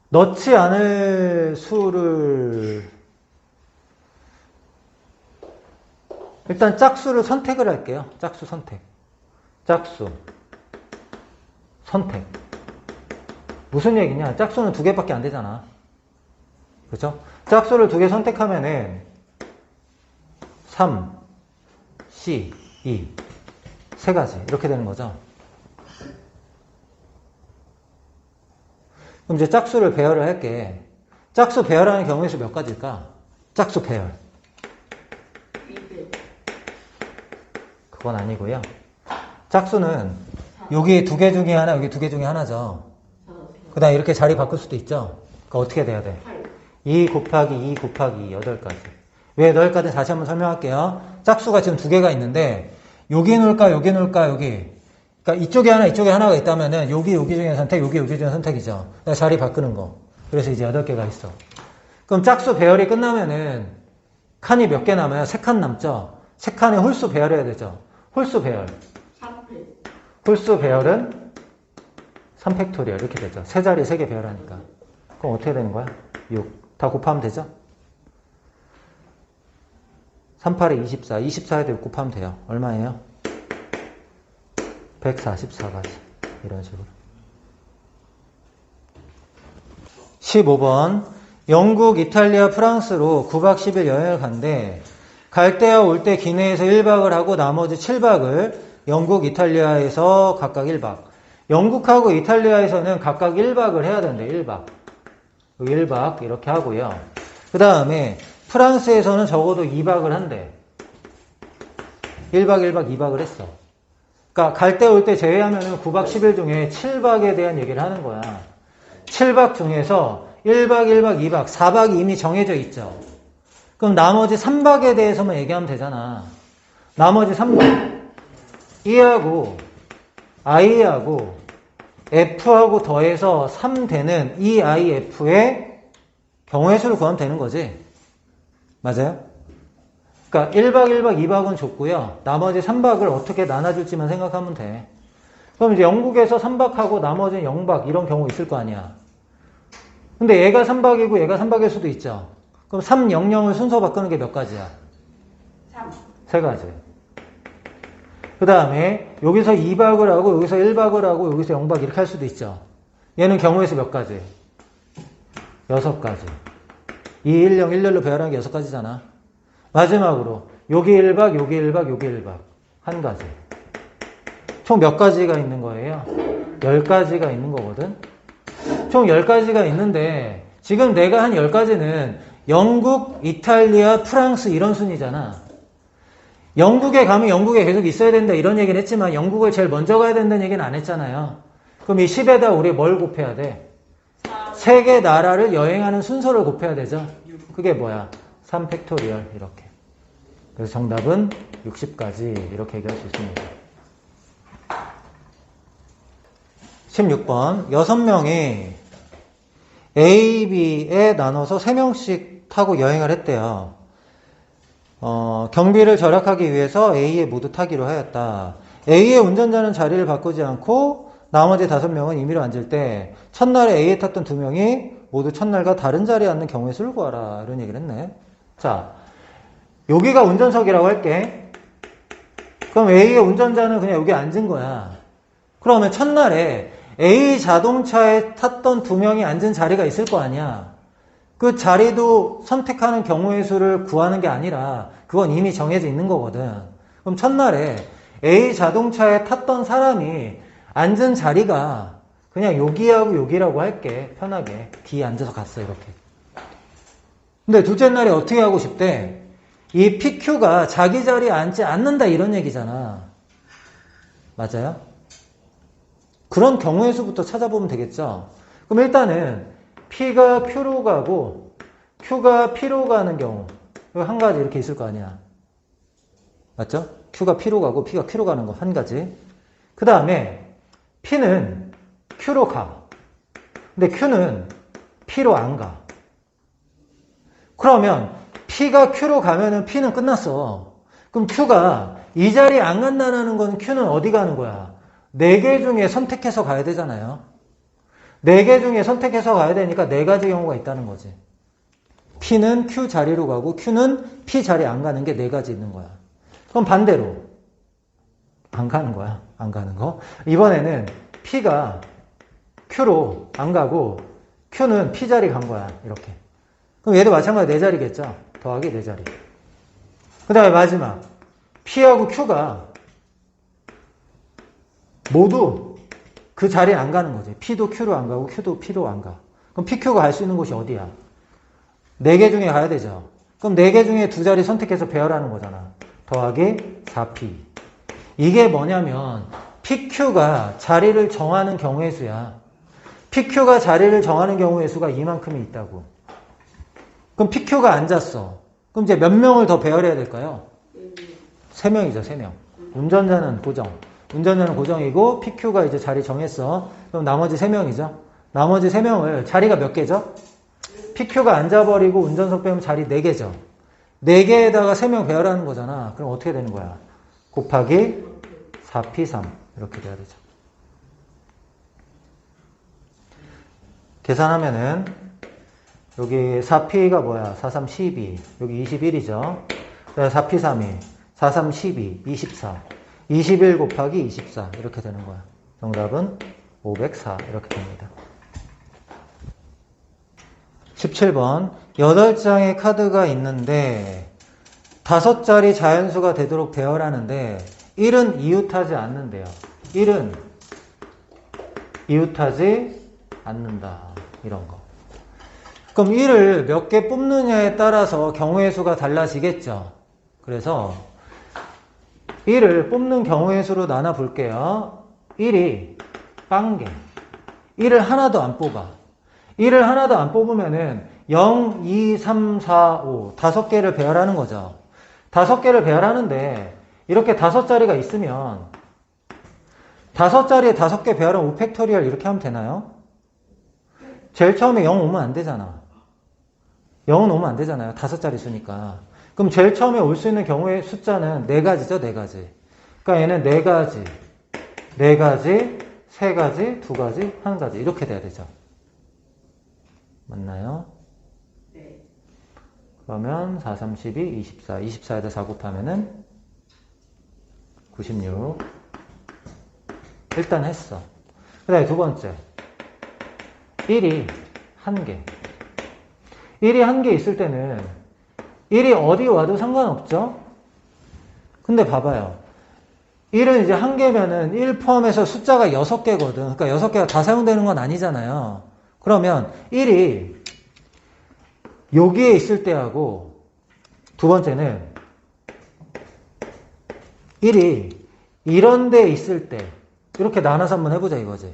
A: 넣지 않을 수를 일단 짝수를 선택을 할게요. 짝수 선택. 짝수 선택. 무슨 얘기냐? 짝수는 2개밖에 안 되잖아. 그렇죠? 짝수를 2개 선택하면은 3, C, 2 3가지 이렇게 되는 거죠. 그럼 이제 짝수를 배열을 할게. 짝수 배열하는 경우의 수 몇 가지일까? 짝수 배열. 그건 아니고요. 짝수는 여기 2개 중에 하나, 여기 2개 중에 하나죠. 그 다음에 이렇게 자리 바꿀 수도 있죠. 그러니까 어떻게 돼야 돼? 2 곱하기 2 곱하기 8가지. 왜 8가지 다시 한번 설명할게요. 짝수가 지금 2개가 있는데 여기 놓을까 여기 놓을까 여기. 그러니까 이쪽에 하나 이쪽에 하나가 있다면은 여기 중에 선택 여기 중에 선택이죠. 자리 바꾸는 거. 그래서 이제 8개가 있어. 그럼 짝수 배열이 끝나면은 칸이 몇 개 남아요? 3칸 남죠. 3칸에 홀수 배열해야 되죠. 홀수 배열.
B: 3팩.
A: 홀수 배열은 3팩토리얼 이렇게 되죠. 3자리 3개 배열하니까. 그럼 어떻게 되는 거야? 6. 다 곱하면 되죠? 38에 24. 24에도 6 곱하면 돼요. 얼마예요? 144가지. 이런 식으로. 15번. 영국, 이탈리아, 프랑스로 9박 10일 여행을 간대. 갈 때와 올 때 기내에서 1박을 하고 나머지 7박을 영국, 이탈리아에서 각각 1박. 영국하고 이탈리아에서는 각각 1박을 해야 된대. 1박. 1박 이렇게 하고요. 그 다음에 프랑스에서는 적어도 2박을 한대. 1박, 1박, 2박을 했어. 그러니까 갈 때 올 때 제외하면은 9박 10일 중에 7박에 대한 얘기를 하는 거야. 7박 중에서 1박, 1박, 2박, 4박이 이미 정해져 있죠. 그럼 나머지 3박에 대해서만 얘기하면 되잖아. 나머지 3박. E하고 I하고 F하고 더해서 3 되는 EIF의 경우의 수를 구하면 되는 거지. 맞아요? 그러니까 1박, 1박, 2박은 줬고요. 나머지 3박을 어떻게 나눠줄지만 생각하면 돼. 그럼 이제 영국에서 3박하고 나머지는 0박 이런 경우 있을 거 아니야. 근데 얘가 3박이고 얘가 3박일 수도 있죠. 그럼 3, 0, 0을 순서 바꾸는 게 몇 가지야?
B: 3.
A: 3가지. 그 다음에 여기서 2박을 하고 여기서 1박을 하고 여기서 0박 이렇게 할 수도 있죠. 얘는 경우의 수 몇 가지? 6가지. 2, 1, 0, 1, 1로 배열하는 게 6가지잖아. 마지막으로 여기 1박, 여기 1박, 여기 1박. 한 가지. 총 몇 가지가 있는 거예요? 10가지가 있는 거거든. 총 10가지가 있는데 지금 내가 한 10가지는 영국, 이탈리아, 프랑스 이런 순이잖아. 영국에 가면 영국에 계속 있어야 된다 이런 얘기는 했지만 영국을 제일 먼저 가야 된다는 얘기는 안 했잖아요. 그럼 이 10에다 우리 뭘 곱해야 돼? 세계 나라를 여행하는 순서를 곱해야 되죠. 그게 뭐야? 3팩토리얼 이렇게. 그래서 정답은 60가지 이렇게 얘기할 수 있습니다. 16번 6명이 A, B에 나눠서 3명씩 타고 여행을 했대요. 경비를 절약하기 위해서 A에 모두 타기로 하였다. A의 운전자는 자리를 바꾸지 않고 나머지 5명은 임의로 앉을 때 첫날에 A에 탔던 2명이 모두 첫날과 다른 자리에 앉는 경우의 수를 구하라. 이런 얘기를 했네. 자, 여기가 운전석이라고 할게. 그럼 A의 운전자는 그냥 여기 앉은 거야. 그러면 첫날에 A 자동차에 탔던 2명이 앉은 자리가 있을 거 아니야. 그 자리도 선택하는 경우의 수를 구하는 게 아니라 그건 이미 정해져 있는 거거든. 그럼 첫날에 A 자동차에 탔던 사람이 앉은 자리가 그냥 여기하고 여기라고 할게. 편하게. 뒤에 앉아서 갔어 이렇게. 근데 둘째 날에 어떻게 하고 싶대? 이 PQ가 자기 자리에 앉지 않는다 이런 얘기잖아. 맞아요? 그런 경우의 수부터 찾아보면 되겠죠. 그럼 일단은 P가 Q로 가고 Q가 P로 가는 경우 한 가지 이렇게 있을 거 아니야. 맞죠? Q가 P로 가고 P가 Q로 가는 거 한 가지. 그 다음에 P는 Q로 가. 근데 Q는 P로 안 가. 그러면 P가 Q로 가면은 P는 끝났어. 그럼 Q가 이 자리에 안 간다는 건 Q는 어디 가는 거야? 4개 중에 선택해서 가야 되잖아요. 4개 중에 선택해서 가야 되니까 4가지 경우가 있다는 거지. P는 Q 자리로 가고 Q는 P 자리에 안 가는 게 4가지 있는 거야. 그럼 반대로 안 가는 거야. 안 가는 거. 이번에는 P가 Q로 안 가고 Q는 P 자리 간 거야. 이렇게. 그럼 얘도 마찬가지로 4자리겠죠. 더하기 4자리. 그 다음에 마지막 P하고 Q가 모두 그 자리에 안 가는 거지. P도 Q로 안 가고 Q도 P로 안 가. 그럼 PQ가 갈 수 있는 곳이 어디야? 4개 중에 가야 되죠. 그럼 4개 중에 2자리 선택해서 배열하는 거잖아. 더하기 4P. 이게 뭐냐면 PQ가 자리를 정하는 경우의 수야. PQ가 자리를 정하는 경우의 수가 이만큼이 있다고. 그럼 PQ가 앉았어. 그럼 이제 몇 명을 더 배열해야 될까요? 3명이죠, 3명. 운전자는 고정. 운전자는 고정이고 PQ가 이제 자리 정했어. 그럼 나머지 3명이죠. 나머지 3명을 자리가 몇 개죠? PQ가 앉아버리고 운전석 빼면 자리 4개죠. 4개에다가 3명 배열하는 거잖아. 그럼 어떻게 되는 거야? 곱하기 4P3 이렇게 돼야 되죠. 계산하면은 여기 4P가 뭐야? 4, 3, 12. 여기 21이죠. 4P, 3이 4, 3, 12, 24. 21 곱하기 24 이렇게 되는 거야. 정답은 504 이렇게 됩니다. 17번 8장의 카드가 있는데 5자리 자연수가 되도록 배열하는데 1은 이웃하지 않는데요. 1은 이웃하지 않는다. 이런 거. 그럼 1을 몇 개 뽑느냐에 따라서 경우의 수가 달라지겠죠. 그래서 1을 뽑는 경우의 수로 나눠 볼게요. 1이 빵개. 1을 하나도 안 뽑아. 1을 하나도 안 뽑으면은 0, 2, 3, 4, 5 5개를 배열하는 거죠. 5개를 배열하는데 이렇게 5자리가 있으면 5자리에 5개 배열하면 5팩토리얼 이렇게 하면 되나요? 제일 처음에 0 오면 안 되잖아. 0은 오면 안 되잖아요. 5자리 수니까. 그럼 제일 처음에 올 수 있는 경우의 숫자는 4가지죠, 4가지. 그러니까 얘는 4가지, 4가지, 3가지, 2가지, 1가지. 이렇게 돼야 되죠. 맞나요?
B: 네.
A: 그러면 4, 3, 12, 24. 24에다 4 곱하면은 96. 일단 했어. 그 다음에 두 번째. 1이 1개. 1이 1개 있을 때는 1이 어디 와도 상관없죠? 근데 봐봐요. 1은 이제 1개면은 1 포함해서 숫자가 6개거든. 그러니까 6개가 다 사용되는 건 아니잖아요. 그러면 1이 여기에 있을 때하고 두 번째는 1이 이런 데 있을 때 이렇게 나눠서 한번 해보자 이거지.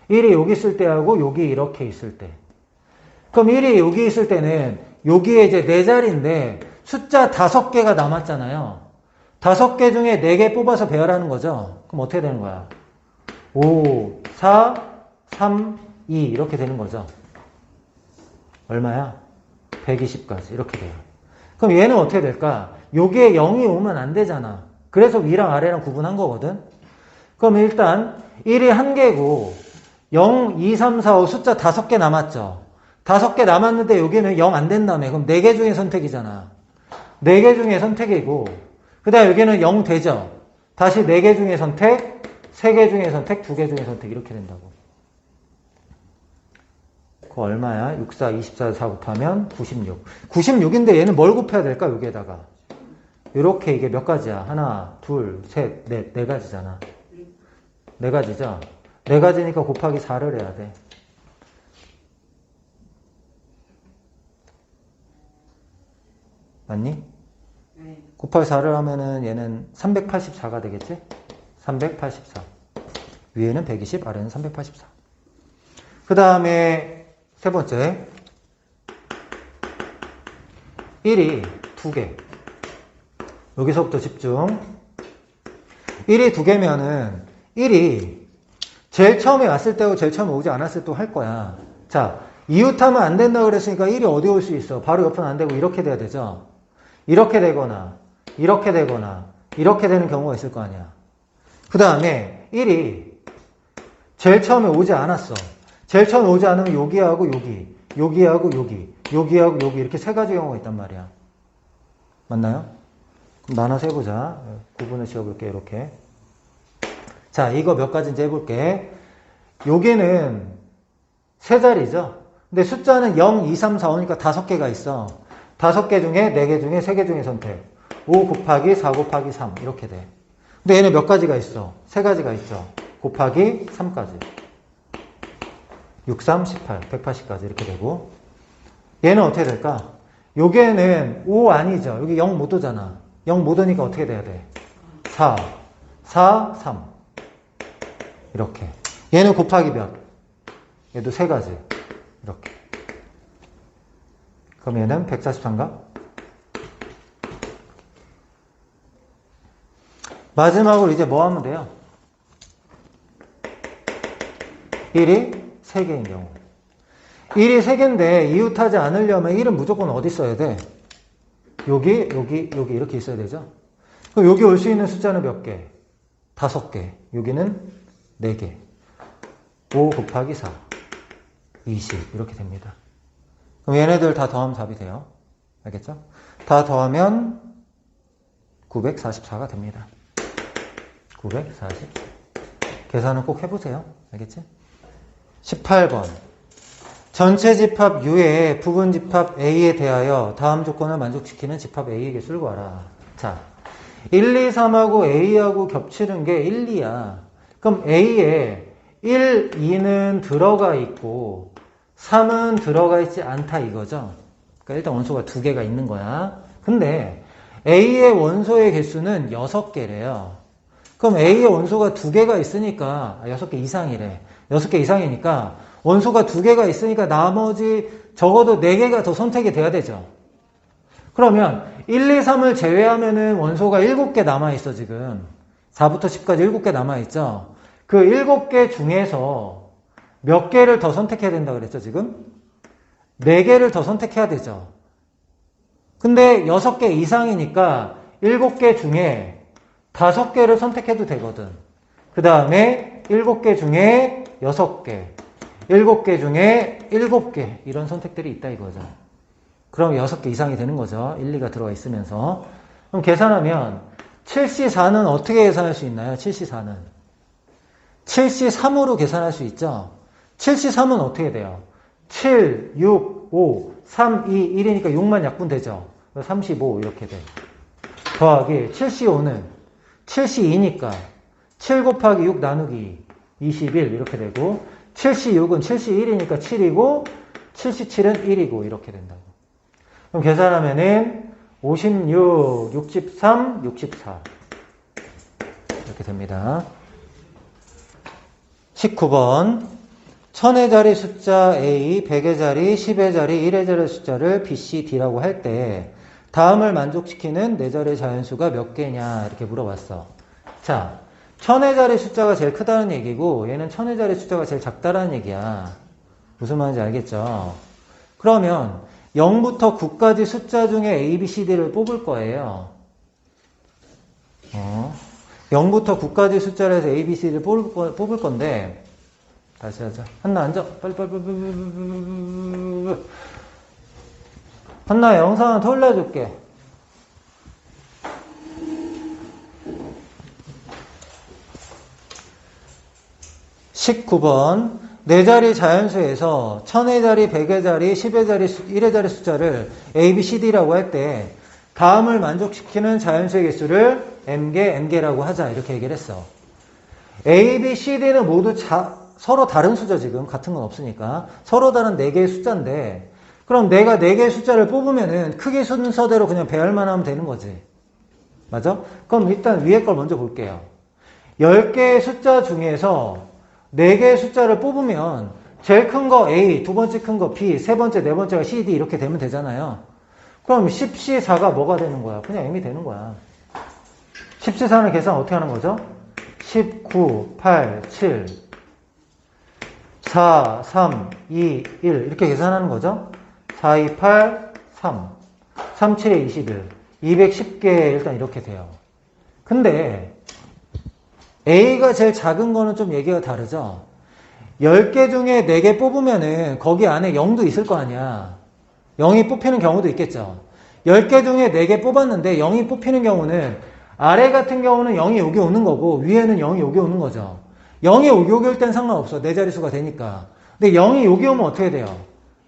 A: 1이 여기 있을 때하고 여기 이렇게 있을 때. 그럼 1이 여기 있을 때는 여기에 이제 4자리인데 숫자 5개가 남았잖아요. 5개 중에 4개 뽑아서 배열하는 거죠. 그럼 어떻게 되는 거야? 5, 4, 3, 2 이렇게 되는 거죠. 얼마야? 120까지 이렇게 돼요. 그럼 얘는 어떻게 될까? 여기에 0이 오면 안 되잖아. 그래서 위랑 아래랑 구분한 거거든. 그럼 일단 1이 1개고 0, 2, 3, 4, 5 숫자 5개 남았죠. 5개 남았는데 여기는 0 안 된다며. 그럼 4개 중에 선택이잖아. 4개 중에 선택이고 그 다음 여기는 0 되죠. 다시 4개 중에 선택, 3개 중에 선택, 2개 중에 선택 이렇게 된다고. 그거 얼마야? 6, 4, 24, 4 곱하면 96. 96인데 얘는 뭘 곱해야 될까? 여기에다가. 이렇게 이게 몇 가지야? 하나, 둘, 셋, 넷, 4가지잖아. 4가지죠? 4가지니까 곱하기 4를 해야 돼. 맞니?
B: 네.
A: 곱하기 4를 하면은 얘는 384가 되겠지? 384. 위에는 120, 아래는 384. 그 다음에 세 번째. 1이 2개. 여기서부터 집중. 1이 2개면은 1이 제일 처음에 왔을 때하고 제일 처음에 오지 않았을 때 또 할 거야. 자, 이웃하면 안 된다고 그랬으니까 1이 어디 올 수 있어? 바로 옆은 안 되고 이렇게 돼야 되죠? 이렇게 되거나, 이렇게 되거나, 이렇게 되는 경우가 있을 거 아니야. 그 다음에 1이 제일 처음에 오지 않았어. 제일 처음에 오지 않으면 여기하고 여기, 여기하고 여기, 여기하고 여기 이렇게 3가지 경우가 있단 말이야. 맞나요? 그럼 나눠서 해보자. 구분을 지어볼게, 이렇게. 자, 이거 몇 가지인지 해볼게. 여기는 3자리죠? 근데 숫자는 0, 2, 3, 4, 5니까 5개가 있어. 5개 중에 4개 중에 3개 중에 선택. 5 곱하기 4 곱하기 3 이렇게 돼. 근데 얘는 몇 가지가 있어? 3가지가 있죠. 곱하기 3까지. 6, 3, 18, 180까지 이렇게 되고 얘는 어떻게 될까? 여기에는 5 아니죠. 여기 0 못 오잖아. 0 못 오니까 어떻게 돼야 돼? 4, 4, 3 이렇게. 얘는 곱하기 몇? 얘도 3가지 이렇게. 그럼 얘는 143인가? 마지막으로 이제 뭐 하면 돼요? 1이 3개인 경우. 1이 3개인데 이웃하지 않으려면 1은 무조건 어디 써야 돼? 여기, 여기, 여기 이렇게 있어야 되죠? 그럼 여기 올 수 있는 숫자는 몇 개? 5개. 여기는 4개. 5 곱하기 4. 20. 이렇게 됩니다. 그럼 얘네들 다 더하면 답이 돼요. 알겠죠? 다 더하면 944가 됩니다. 944. 계산은 꼭 해보세요. 알겠지? 18번. 전체 집합 U의 부분 집합 A에 대하여 다음 조건을 만족시키는 집합 A의 개수를 구하라. 자, 1, 2, 3하고 A하고 겹치는 게 1, 2야. 그럼 A에 1, 2는 들어가 있고 3은 들어가 있지 않다 이거죠. 그러니까 일단 원소가 2개가 있는 거야. 근데 A의 원소의 개수는 6개래요. 그럼 A의 원소가 2개가 있으니까 6개 이상이래. 6개 이상이니까 원소가 2개가 있으니까 나머지 적어도 4개가 더 선택이 돼야 되죠. 그러면 1, 2, 3을 제외하면은 원소가 7개 남아있어 지금. 4부터 10까지 7개 남아있죠. 그 7개 중에서 몇 개를 더 선택해야 된다 그랬죠 지금? 4개를 더 선택해야 되죠. 근데 6개 이상이니까 7개 중에 5개를 선택해도 되거든. 그 다음에 7개 중에 6개, 7개 중에 7개 이런 선택들이 있다 이거죠. 그럼 6개 이상이 되는 거죠. 1, 2가 들어가 있으면서. 그럼 계산하면 7C4는 어떻게 계산할 수 있나요? 7C4는 7C3으로 계산할 수 있죠. 7C3은 어떻게 돼요? 7, 6, 5, 3, 2, 1이니까 6만 약분되죠. 35 이렇게 돼. 더하기 7C5는 7C2니까 7 곱하기 6 나누기 21 이렇게 되고 7C6은 7C1이니까 7이고 7C7은 1이고 이렇게 된다고. 그럼 계산하면은 56, 63, 64 이렇게 됩니다. 19번 1000의 자리 숫자 A, 100의 자리, 10의 자리, 1의 자리 숫자를 B, C, D라고 할 때 다음을 만족시키는 4자리의 자연수가 몇 개냐 이렇게 물어봤어. 자, 1000의 자리 숫자가 제일 크다는 얘기고 얘는 1000의 자리 숫자가 제일 작다라는 얘기야. 무슨 말인지 알겠죠? 그러면 0부터 9까지 숫자 중에 A, B, C, D를 뽑을 거예요. 0부터 9까지 숫자를 해서 A, B, C, D를 뽑을 건데 다시 하자. 한나 앉아. 빨리. 한나 영상 더 올려줄게. 19번 4자리 자연수에서 1000의 자리, 100의 자리, 10의 자리, 1의 자리 숫자를 A, B, C, D라고 할 때 다음을 만족시키는 자연수의 개수를 M개라고 하자 이렇게 얘기를 했어. A, B, C, D는 모두 서로 다른 수죠. 지금 같은 건 없으니까 서로 다른 4개의 숫자인데 그럼 내가 4개의 숫자를 뽑으면은 크기 순서대로 그냥 배열만 하면 되는 거지. 맞아? 그럼 일단 위에 걸 먼저 볼게요. 10개의 숫자 중에서 4개의 숫자를 뽑으면 제일 큰 거 A, 두 번째 큰 거 B, 세 번째, 네 번째가 C, D 이렇게 되면 되잖아요. 그럼 10C4가 뭐가 되는 거야? 그냥 M이 되는 거야. 10C4는 계산 어떻게 하는 거죠? 19, 8, 7, 4, 3, 2, 1 이렇게 계산하는 거죠. 4, 2, 8, 3, 3, 7에 21, 210개 일단 이렇게 돼요. 근데 A가 제일 작은 거는 좀 얘기가 다르죠. 10개 중에 4개 뽑으면은 거기 안에 0도 있을 거 아니야. 0이 뽑히는 경우도 있겠죠. 10개 중에 4개 뽑았는데 0이 뽑히는 경우는 아래 같은 경우는 0이 여기 오는 거고 위에는 0이 여기 오는 거죠. 0이 여기 올 땐 상관없어. 4자릿수가 되니까. 근데 0이 여기 오면 어떻게 돼요?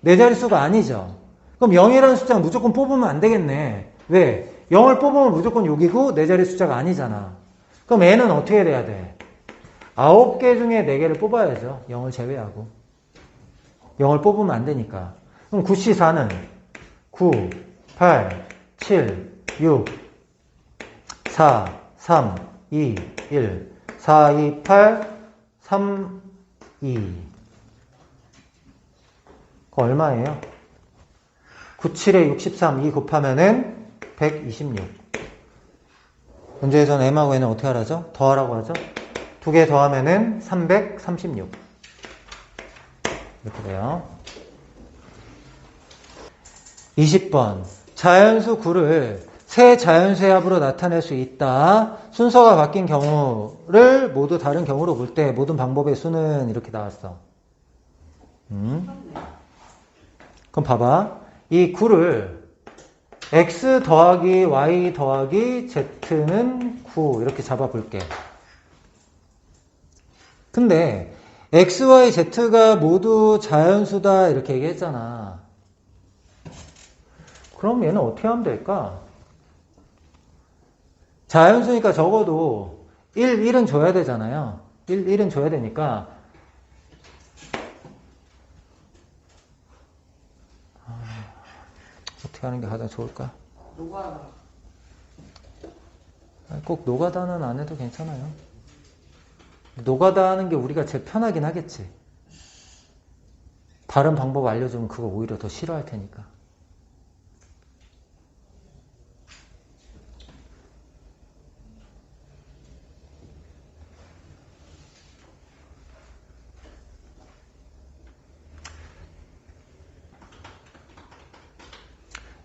A: 4자릿수가 아니죠. 그럼 0이라는 숫자는 무조건 뽑으면 안 되겠네. 왜? 0을 뽑으면 무조건 여기고 4자리 숫자가 아니잖아. 그럼 N은 어떻게 돼야 돼? 9개 중에 4개를 뽑아야죠. 0을 제외하고. 0을 뽑으면 안 되니까. 그럼 9C4는 9, 8, 7, 6, 4, 3, 2, 1, 4, 2, 8, 3, 2. 그거 얼마예요? 9, 7에 63, 2 곱하면은 126. 문제에서는 M하고 N은 어떻게 하라죠? 더하라고 하죠? 2개 더하면은 336. 이렇게 돼요. 20번. 자연수 9를 세 자연수의 합으로 나타낼 수 있다. 순서가 바뀐 경우를 모두 다른 경우로 볼 때 모든 방법의 수는 이렇게 나왔어. 그럼 봐봐. 이 9를 x 더하기 y 더하기 z는 9 이렇게 잡아볼게. 근데 x, y, z가 모두 자연수다 이렇게 얘기했잖아. 그럼 얘는 어떻게 하면 될까? 자연수니까 적어도 1은 줘야 되잖아요. 1은 줘야 되니까 어떻게 하는 게 가장 좋을까?
B: 노가다.
A: 꼭 노가다는 안 해도 괜찮아요. 노가다 하는 게 우리가 제일 편하긴 하겠지. 다른 방법 알려주면 그거 오히려 더 싫어할 테니까.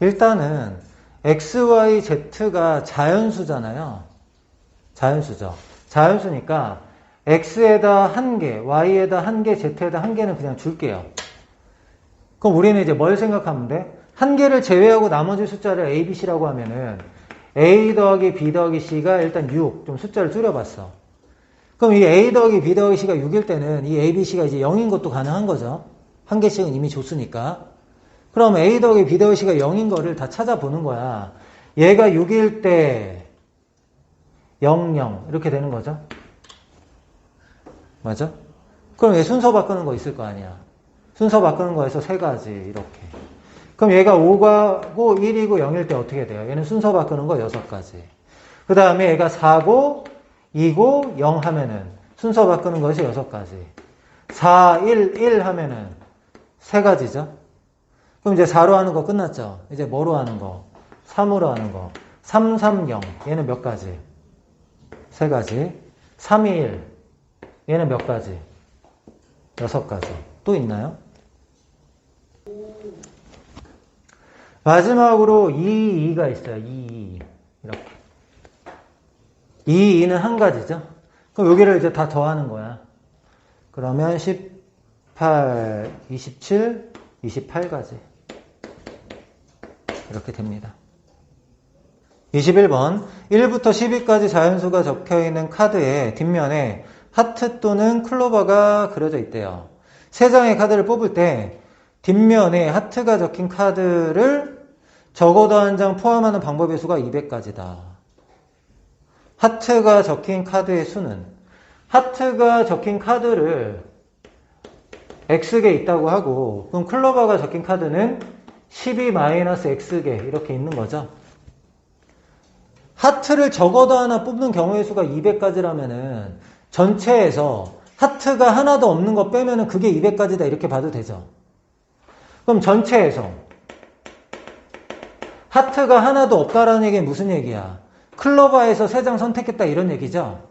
A: 일단은 x, y, z가 자연수잖아요. 자연수죠. 자연수니까 x에다 1개, y에다 1개, z에다 1개는 그냥 줄게요. 그럼 우리는 이제 뭘 생각하면 돼? 1개를 제외하고 나머지 숫자를 a, b, c라고 하면은 a 더하기 b 더하기 c가 일단 6, 좀 숫자를 줄여봤어. 그럼 이 a 더하기 b 더하기 c가 6일 때는 이 a, b, c가 이제 0인 것도 가능한 거죠. 1개씩은 이미 줬으니까. 그럼 a 더하기 b 더하기 c가 0인 거를 다 찾아보는 거야. 얘가 6일 때 0, 0 이렇게 되는 거죠. 맞아? 그럼 얘 순서 바꾸는 거 있을 거 아니야. 순서 바꾸는 거에서 세 가지 이렇게. 그럼 얘가 5가고 1이고 0일 때 어떻게 돼요? 얘는 순서 바꾸는 거 6가지. 그 다음에 얘가 4고 2고 0 하면은 순서 바꾸는 것이 6가지. 4, 1 하면은 3가지죠. 그럼 이제 4로 하는 거 끝났죠. 이제 뭐로 하는 거? 3으로 하는 거. 3, 3, 0. 얘는 몇 가지? 3가지. 3, 2, 1. 얘는 몇 가지? 6가지. 또 있나요? 마지막으로 2, 2가 있어요. 2, 2. 이렇게. 2, 2는 한 가지죠. 그럼 여기를 이제 다 더하는 거야. 그러면 18, 27, 28가지. 이렇게 됩니다. 21번. 1부터 12까지 자연수가 적혀있는 카드의 뒷면에 하트 또는 클로버가 그려져 있대요. 3장의 카드를 뽑을 때 뒷면에 하트가 적힌 카드를 적어도 한 장 포함하는 방법의 수가 200가지다. 하트가 적힌 카드의 수는 하트가 적힌 카드를 X개 있다고 하고 그럼 클로버가 적힌 카드는 12-X개 이렇게 있는 거죠. 하트를 적어도 하나 뽑는 경우의 수가 200가지라면은 전체에서 하트가 하나도 없는 거 빼면은 그게 200가지다 이렇게 봐도 되죠. 그럼 전체에서 하트가 하나도 없다라는 얘기는 무슨 얘기야? 클로버에서 3장 선택했다 이런 얘기죠.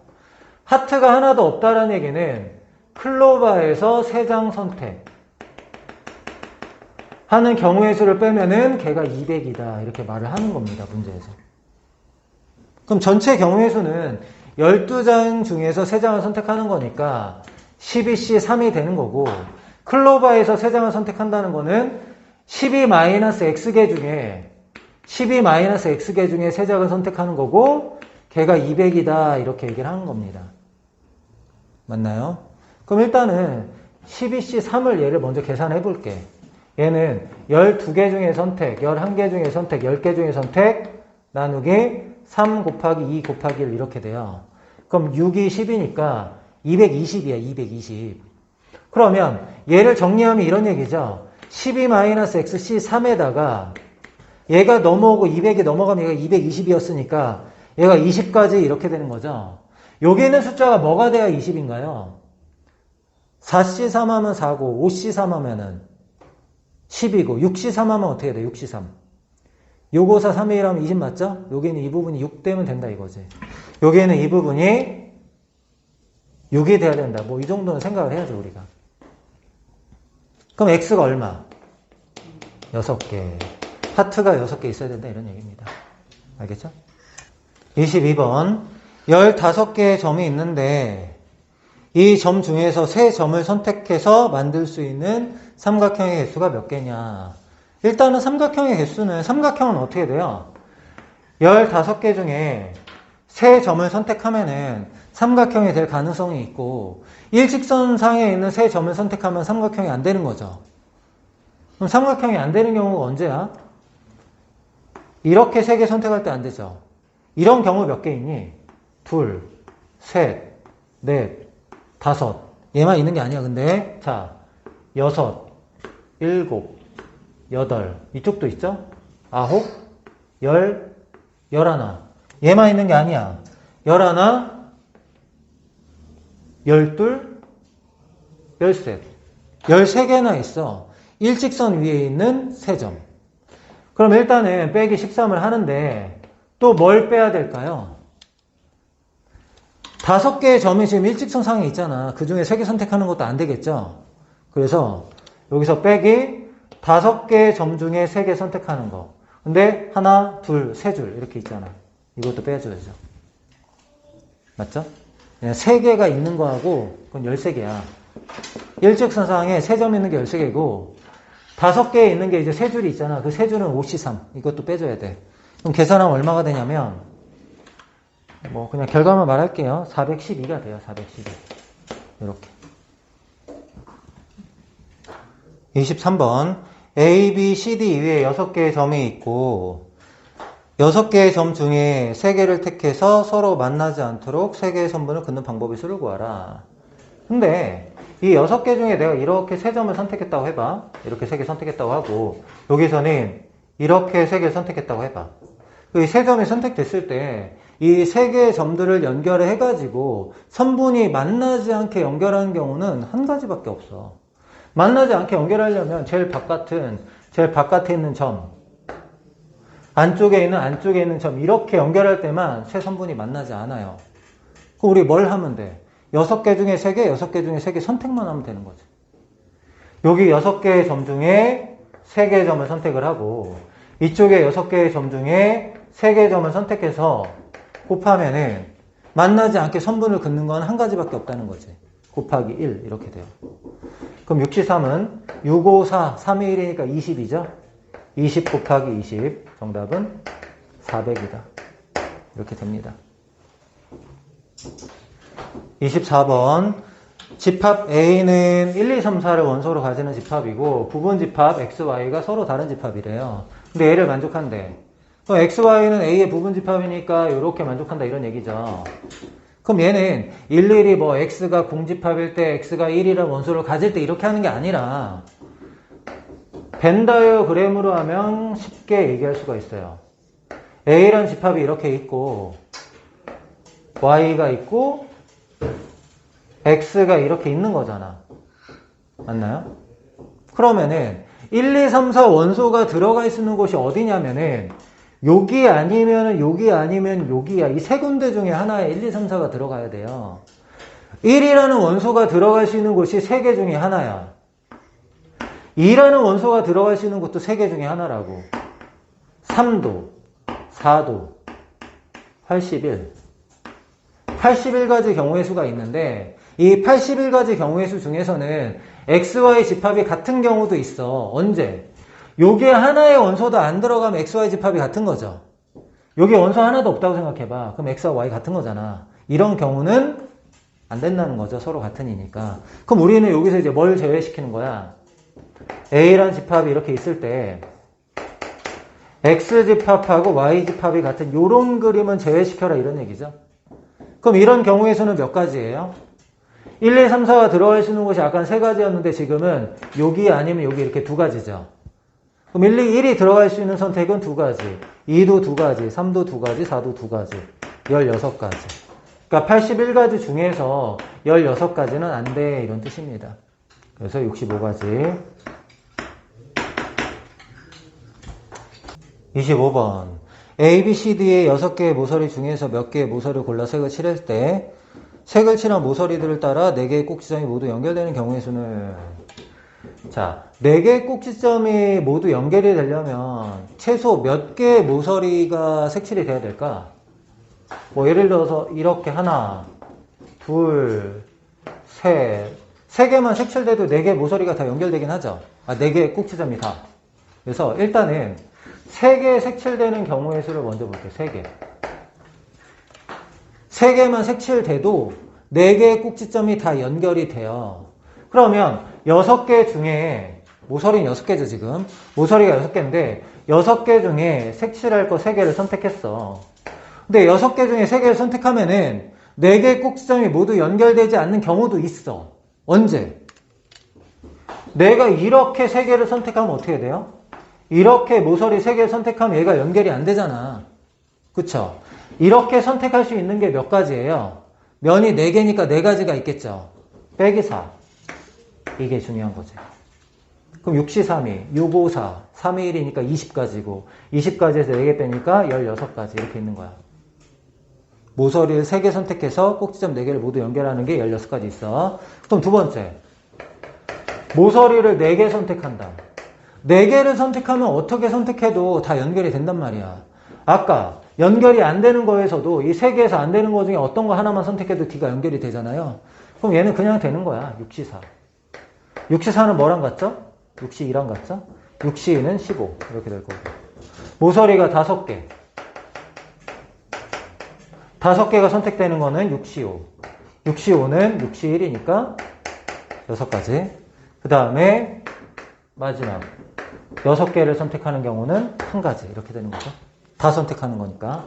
A: 하트가 하나도 없다라는 얘기는 클로버에서 3장 선택 하는 경우의 수를 빼면은 걔가 200이다 이렇게 말을 하는 겁니다. 문제에서. 그럼 전체 경우의 수는 12장 중에서 3장을 선택하는 거니까 12C 3이 되는 거고 클로버에서 3장을 선택한다는 거는 12-X개 중에 12-X개 중에 3장을 선택하는 거고 걔가 200이다 이렇게 얘기를 하는 겁니다. 맞나요? 그럼 일단은 12C 3을 얘를 먼저 계산해 볼게. 얘는 12개 중에 선택, 11개 중에 선택, 10개 중에 선택 나누기 3 곱하기 2 곱하기 1 이렇게 돼요. 그럼 6이 10이니까 220이야. 220. 그러면 얘를 정리하면 이런 얘기죠. 12-XC 3에다가 얘가 넘어오고 200이 넘어가면 얘가 220이었으니까 얘가 20까지 이렇게 되는 거죠. 여기 있는 숫자가 뭐가 돼야 20인가요? 4C3 하면 4고 5C3 하면은 10이고 6C3 하면 어떻게 돼? 6C3. 654, 321 하면 20 맞죠? 여기는 이 부분이 6 되면 된다 이거지. 여기에는 이 부분이 6이 돼야 된다. 뭐 이 정도는 생각을 해야죠 우리가. 그럼 X가 얼마? 6개. 하트가 6개 있어야 된다 이런 얘기입니다. 알겠죠? 22번 15개의 점이 있는데 이 점 중에서 3점을 선택해서 만들 수 있는 삼각형의 개수가 몇 개냐. 일단은 삼각형의 개수는 삼각형은 어떻게 돼요? 15개 중에 3점을 선택하면은 삼각형이 될 가능성이 있고 일직선상에 있는 3점을 선택하면 삼각형이 안 되는 거죠. 그럼 삼각형이 안 되는 경우가 언제야? 이렇게 3개 선택할 때 안 되죠. 이런 경우 몇 개 있니? 2, 셋, 넷, 5. 얘만 있는 게 아니야. 근데 자 6, 7, 8 이쪽도 있죠? 9, 10, 11 얘만 있는 게 아니야. 11, 12, 13 13개나 있어. 일직선 위에 있는 3점. 그럼 일단은 빼기 13을 하는데 또 뭘 빼야 될까요? 5개의 점이 지금 일직선상에 있잖아. 그 중에 3개 선택하는 것도 안 되겠죠? 그래서 여기서 빼기 5개의 점 중에 3개 선택하는 거. 근데 하나, 둘, 세 줄 이렇게 있잖아. 이것도 빼줘야죠. 맞죠? 그냥 3개가 있는 거하고 그건 13개야. 일직선상에 3점 있는 게 13개고 5개 있는 게 이제 3줄이 있잖아. 그 3줄은 5C3. 이것도 빼줘야 돼. 그럼 계산하면 얼마가 되냐면 뭐 그냥 결과만 말할게요. 412가 돼요. 412. 이렇게. 23번 A, B, C, D 위에 6개의 점이 있고 6개의 점 중에 3개를 택해서 서로 만나지 않도록 3개의 선분을 긋는 방법의 수를 구하라. 근데 이 6개 중에 내가 이렇게 3점을 선택했다고 해봐. 이렇게 3개 선택했다고 하고 여기서는 이렇게 3개를 선택했다고 해봐. 이 3점이 선택됐을 때 이 3개의 점들을 연결을 해가지고 선분이 만나지 않게 연결하는 경우는 한 가지밖에 없어. 만나지 않게 연결하려면 제일 바깥에 있는 점, 안쪽에 있는 점 이렇게 연결할 때만 세 선분이 만나지 않아요. 그럼 우리 뭘 하면 돼? 6개 중에 3개, 6개 중에 3개 선택만 하면 되는 거지. 여기 6개의 점 중에 3개의 점을 선택을 하고 이쪽에 6개의 점 중에 3개의 점을 선택해서 곱하면은 만나지 않게 선분을 긋는 건 한 가지밖에 없다는 거지. 곱하기 1 이렇게 돼요. 그럼 63은 6, 5, 4, 3의 1이니까 20이죠? 20 곱하기 20 정답은 400이다. 이렇게 됩니다. 24번 집합 A는 1, 2, 3, 4를 원소로 가지는 집합이고 부분 집합 X, Y가 서로 다른 집합이래요. 근데 A를 만족한대. 그럼 X, Y는 A의 부분 집합이니까 이렇게 만족한다 이런 얘기죠. 그럼 얘는 일일이 뭐 X가 공집합일 때 X가 1이라는 원소를 가질 때 이렇게 하는 게 아니라 벤다이어그램으로 하면 쉽게 얘기할 수가 있어요. A라는 집합이 이렇게 있고 Y가 있고 X가 이렇게 있는 거잖아. 맞나요? 그러면은 1, 2, 3, 4 원소가 들어가 있는 곳이 어디냐면은 여기 아니면 여기야. 이 세 군데 중에 하나에 1, 2, 3, 4가 들어가야 돼요. 1이라는 원소가 들어갈 수 있는 곳이 3개 중에 하나야. 2라는 원소가 들어갈 수 있는 곳도 3개 중에 하나라고. 3도, 4도, 81. 81가지 경우의 수가 있는데 이 81가지 경우의 수 중에서는 XY 집합이 같은 경우도 있어. 언제? 요게 하나의 원소도 안 들어가면 XY 집합이 같은 거죠. 여기 원소 하나도 없다고 생각해봐. 그럼 X와 Y 같은 거잖아. 이런 경우는 안 된다는 거죠. 서로 같으니까. 그럼 우리는 여기서 이제 뭘 제외시키는 거야? A라는 집합이 이렇게 있을 때 X 집합하고 Y 집합이 같은 요런 그림은 제외시켜라 이런 얘기죠. 그럼 이런 경우에서는 몇 가지예요? 1, 2, 3, 4가 들어갈 수 있는 곳이 아까 3가지였는데 지금은 여기 아니면 여기 이렇게 2가지죠. 그럼 1이 들어갈 수 있는 선택은 2가지, 2도 2가지, 3도 2가지, 4도 2가지, 16가지. 그러니까 81가지 중에서 16가지는 안 돼 이런 뜻입니다. 그래서 65가지. 25번 A, B, C, D의 6개의 모서리 중에서 몇 개의 모서리를 골라 색을 칠할 때 색을 칠한 모서리들을 따라 4개의 꼭지점이 모두 연결되는 경우의 수는 자, 4개의 꼭지점이 모두 연결이 되려면 최소 몇 개의 모서리가 색칠이 돼야 될까? 뭐 예를 들어서 이렇게 하나, 둘, 셋, 3개만 색칠돼도 4개의 모서리가 다 연결되긴 하죠. 4개의 꼭지점이 다. 그래서 일단은 3개 색칠되는 경우의 수를 먼저 볼게요. 3개. 3개만 색칠돼도 4개의 꼭지점이 다 연결이 돼요. 그러면 6개 중에 모서리는 6개죠 지금. 모서리가 6개인데 6개 중에 색칠할 거 3개를 선택했어. 근데 6개 중에 3개를 선택하면은 4개의 꼭지점이 모두 연결되지 않는 경우도 있어. 언제? 내가 이렇게 3개를 선택하면 어떻게 돼요? 이렇게 모서리 3개를 선택하면 얘가 연결이 안 되잖아. 그쵸? 이렇게 선택할 수 있는 게 몇 가지예요? 면이 4개니까 4가지가 있겠죠. 빼기 4. 이게 중요한 거죠. 그럼 6시 3이, 6, 5, 4, 3의 1이니까 20가지고 20가지에서 4개 빼니까 16가지 이렇게 있는 거야. 모서리를 3개 선택해서 꼭지점 4개를 모두 연결하는 게 16가지 있어. 그럼 두 번째. 모서리를 4개 선택한다. 4개를 선택하면 어떻게 선택해도 다 연결이 된단 말이야. 아까 연결이 안 되는 거에서도 이 3개에서 안 되는 거 중에 어떤 거 하나만 선택해도 D가 연결이 되잖아요. 그럼 얘는 그냥 되는 거야. 6C4. 6C4는 뭐랑 같죠? 6C2랑 같죠? 6C2는 15 이렇게 될 거고. 모서리가 5개. 5개가 선택되는 거는 6C5. 6C5는 6C1이니까 6가지. 그 다음에 마지막 6개를 선택하는 경우는 1가지 이렇게 되는 거죠. 다 선택하는 거니까.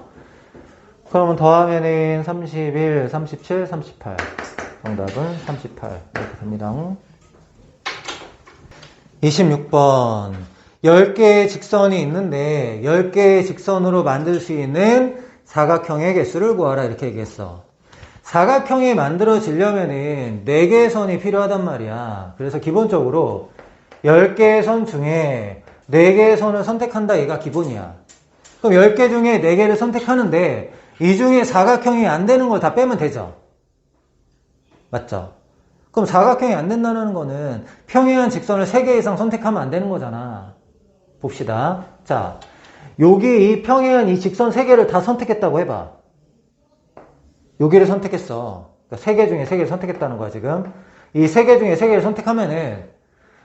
A: 그러면 더하면은 31, 37, 38. 정답은 38 이렇게 됩니다. 26번 10개의 직선이 있는데 10개의 직선으로 만들 수 있는 사각형의 개수를 구하라 이렇게 얘기했어. 사각형이 만들어지려면은 4개의 선이 필요하단 말이야. 그래서 기본적으로 10개의 선 중에 4개의 선을 선택한다 얘가 기본이야. 그럼 10개 중에 4개를 선택하는데 이 중에 사각형이 안 되는 걸 다 빼면 되죠. 맞죠? 그럼 사각형이 안 된다는 거는 평행한 직선을 3개 이상 선택하면 안 되는 거잖아. 봅시다. 자, 여기 이 평행한 이 직선 3개를 다 선택했다고 해봐. 여기를 선택했어. 그러니까 3개 중에 3개를 선택했다는 거야, 지금. 이 3개 중에 3개를 선택하면은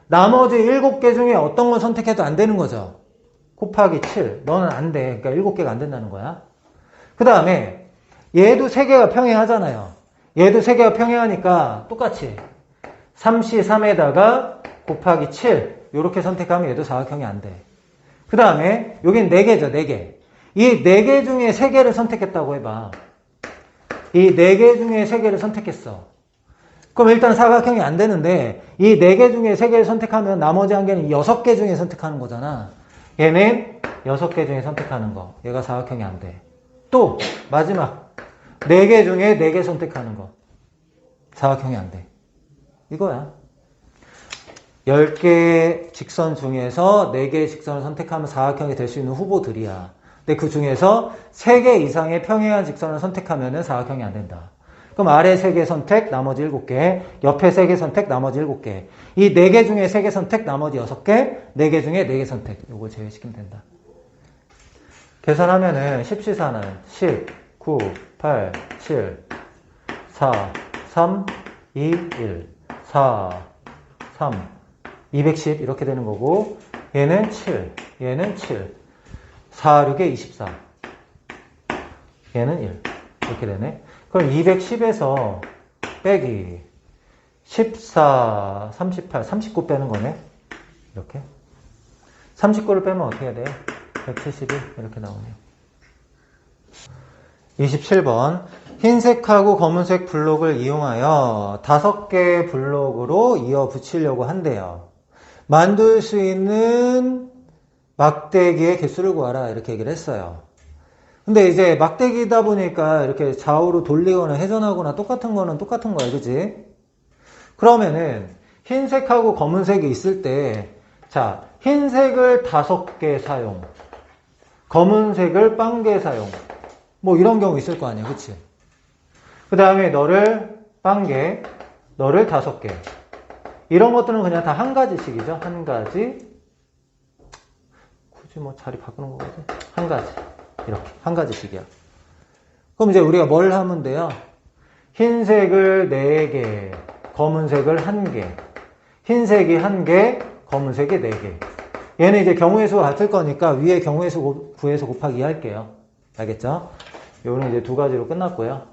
A: 나머지 7개 중에 어떤 걸 선택해도 안 되는 거죠. 곱하기 7. 너는 안 돼. 그러니까 7개가 안 된다는 거야. 그 다음에 얘도 3개가 평행하잖아요. 얘도 3개가 평행하니까 똑같이 3C3에다가 곱하기 7 이렇게 선택하면 얘도 사각형이 안 돼. 그 다음에 여긴 4개죠. 4개. 이 4개 중에 3개를 선택했다고 해봐. 이 4개 중에 3개를 선택했어. 그럼 일단 사각형이 안 되는데 이 4개 중에 3개를 선택하면 나머지 한 개는 6개 중에 선택하는 거잖아. 얘는 6개 중에 선택하는 거. 얘가 사각형이 안 돼. 또 마지막 4개 중에 4개 선택하는 거. 사각형이 안 돼. 이거야. 10개의 직선 중에서 4개의 직선을 선택하면 사각형이 될 수 있는 후보들이야. 근데 그 중에서 3개 이상의 평행한 직선을 선택하면 사각형이 안 된다. 그럼 아래 3개 선택, 나머지 7개, 옆에 3개 선택, 나머지 7개. 이 4개 중에 3개 선택, 나머지 6개, 4개 중에 4개 선택. 요거 제외시키면 된다. 계산하면은 10C4는 10, 9, 8, 7, 4, 3, 2, 1, 4, 3, 210 이렇게 되는 거고 얘는 7, 얘는 7, 4, 6에 24, 얘는 1 이렇게 되네. 그럼 210에서 빼기 14, 38, 39 빼는 거네. 이렇게 39를 빼면 어떻게 해야 돼요? 171 이렇게 나오네요. 27번 흰색하고 검은색 블록을 이용하여 5개의 블록으로 이어 붙이려고 한대요. 만들 수 있는 막대기의 개수를 구하라 이렇게 얘기를 했어요. 근데 이제 막대기다 보니까 이렇게 좌우로 돌리거나 회전하거나 똑같은 거는 똑같은 거야, 그지? 그러면은 흰색하고 검은색이 있을 때, 자, 흰색을 5개 사용, 검은색을 0개 사용, 뭐 이런 경우 있을 거 아니야, 그치? 그 다음에 너를 0개, 너를 5개. 이런 것들은 그냥 다 한 가지씩이죠. 한 가지. 굳이 뭐 자리 바꾸는 거거든. 한 가지. 이렇게. 한 가지씩이야. 그럼 이제 우리가 뭘 하면 돼요? 흰색을 4개, 검은색을 1개. 흰색이 1개, 검은색이 4개. 얘는 이제 경우의 수가 같을 거니까 위에 경우의 수 구해서 곱하기 2 할게요. 알겠죠? 요거는 이제 2가지로 끝났고요.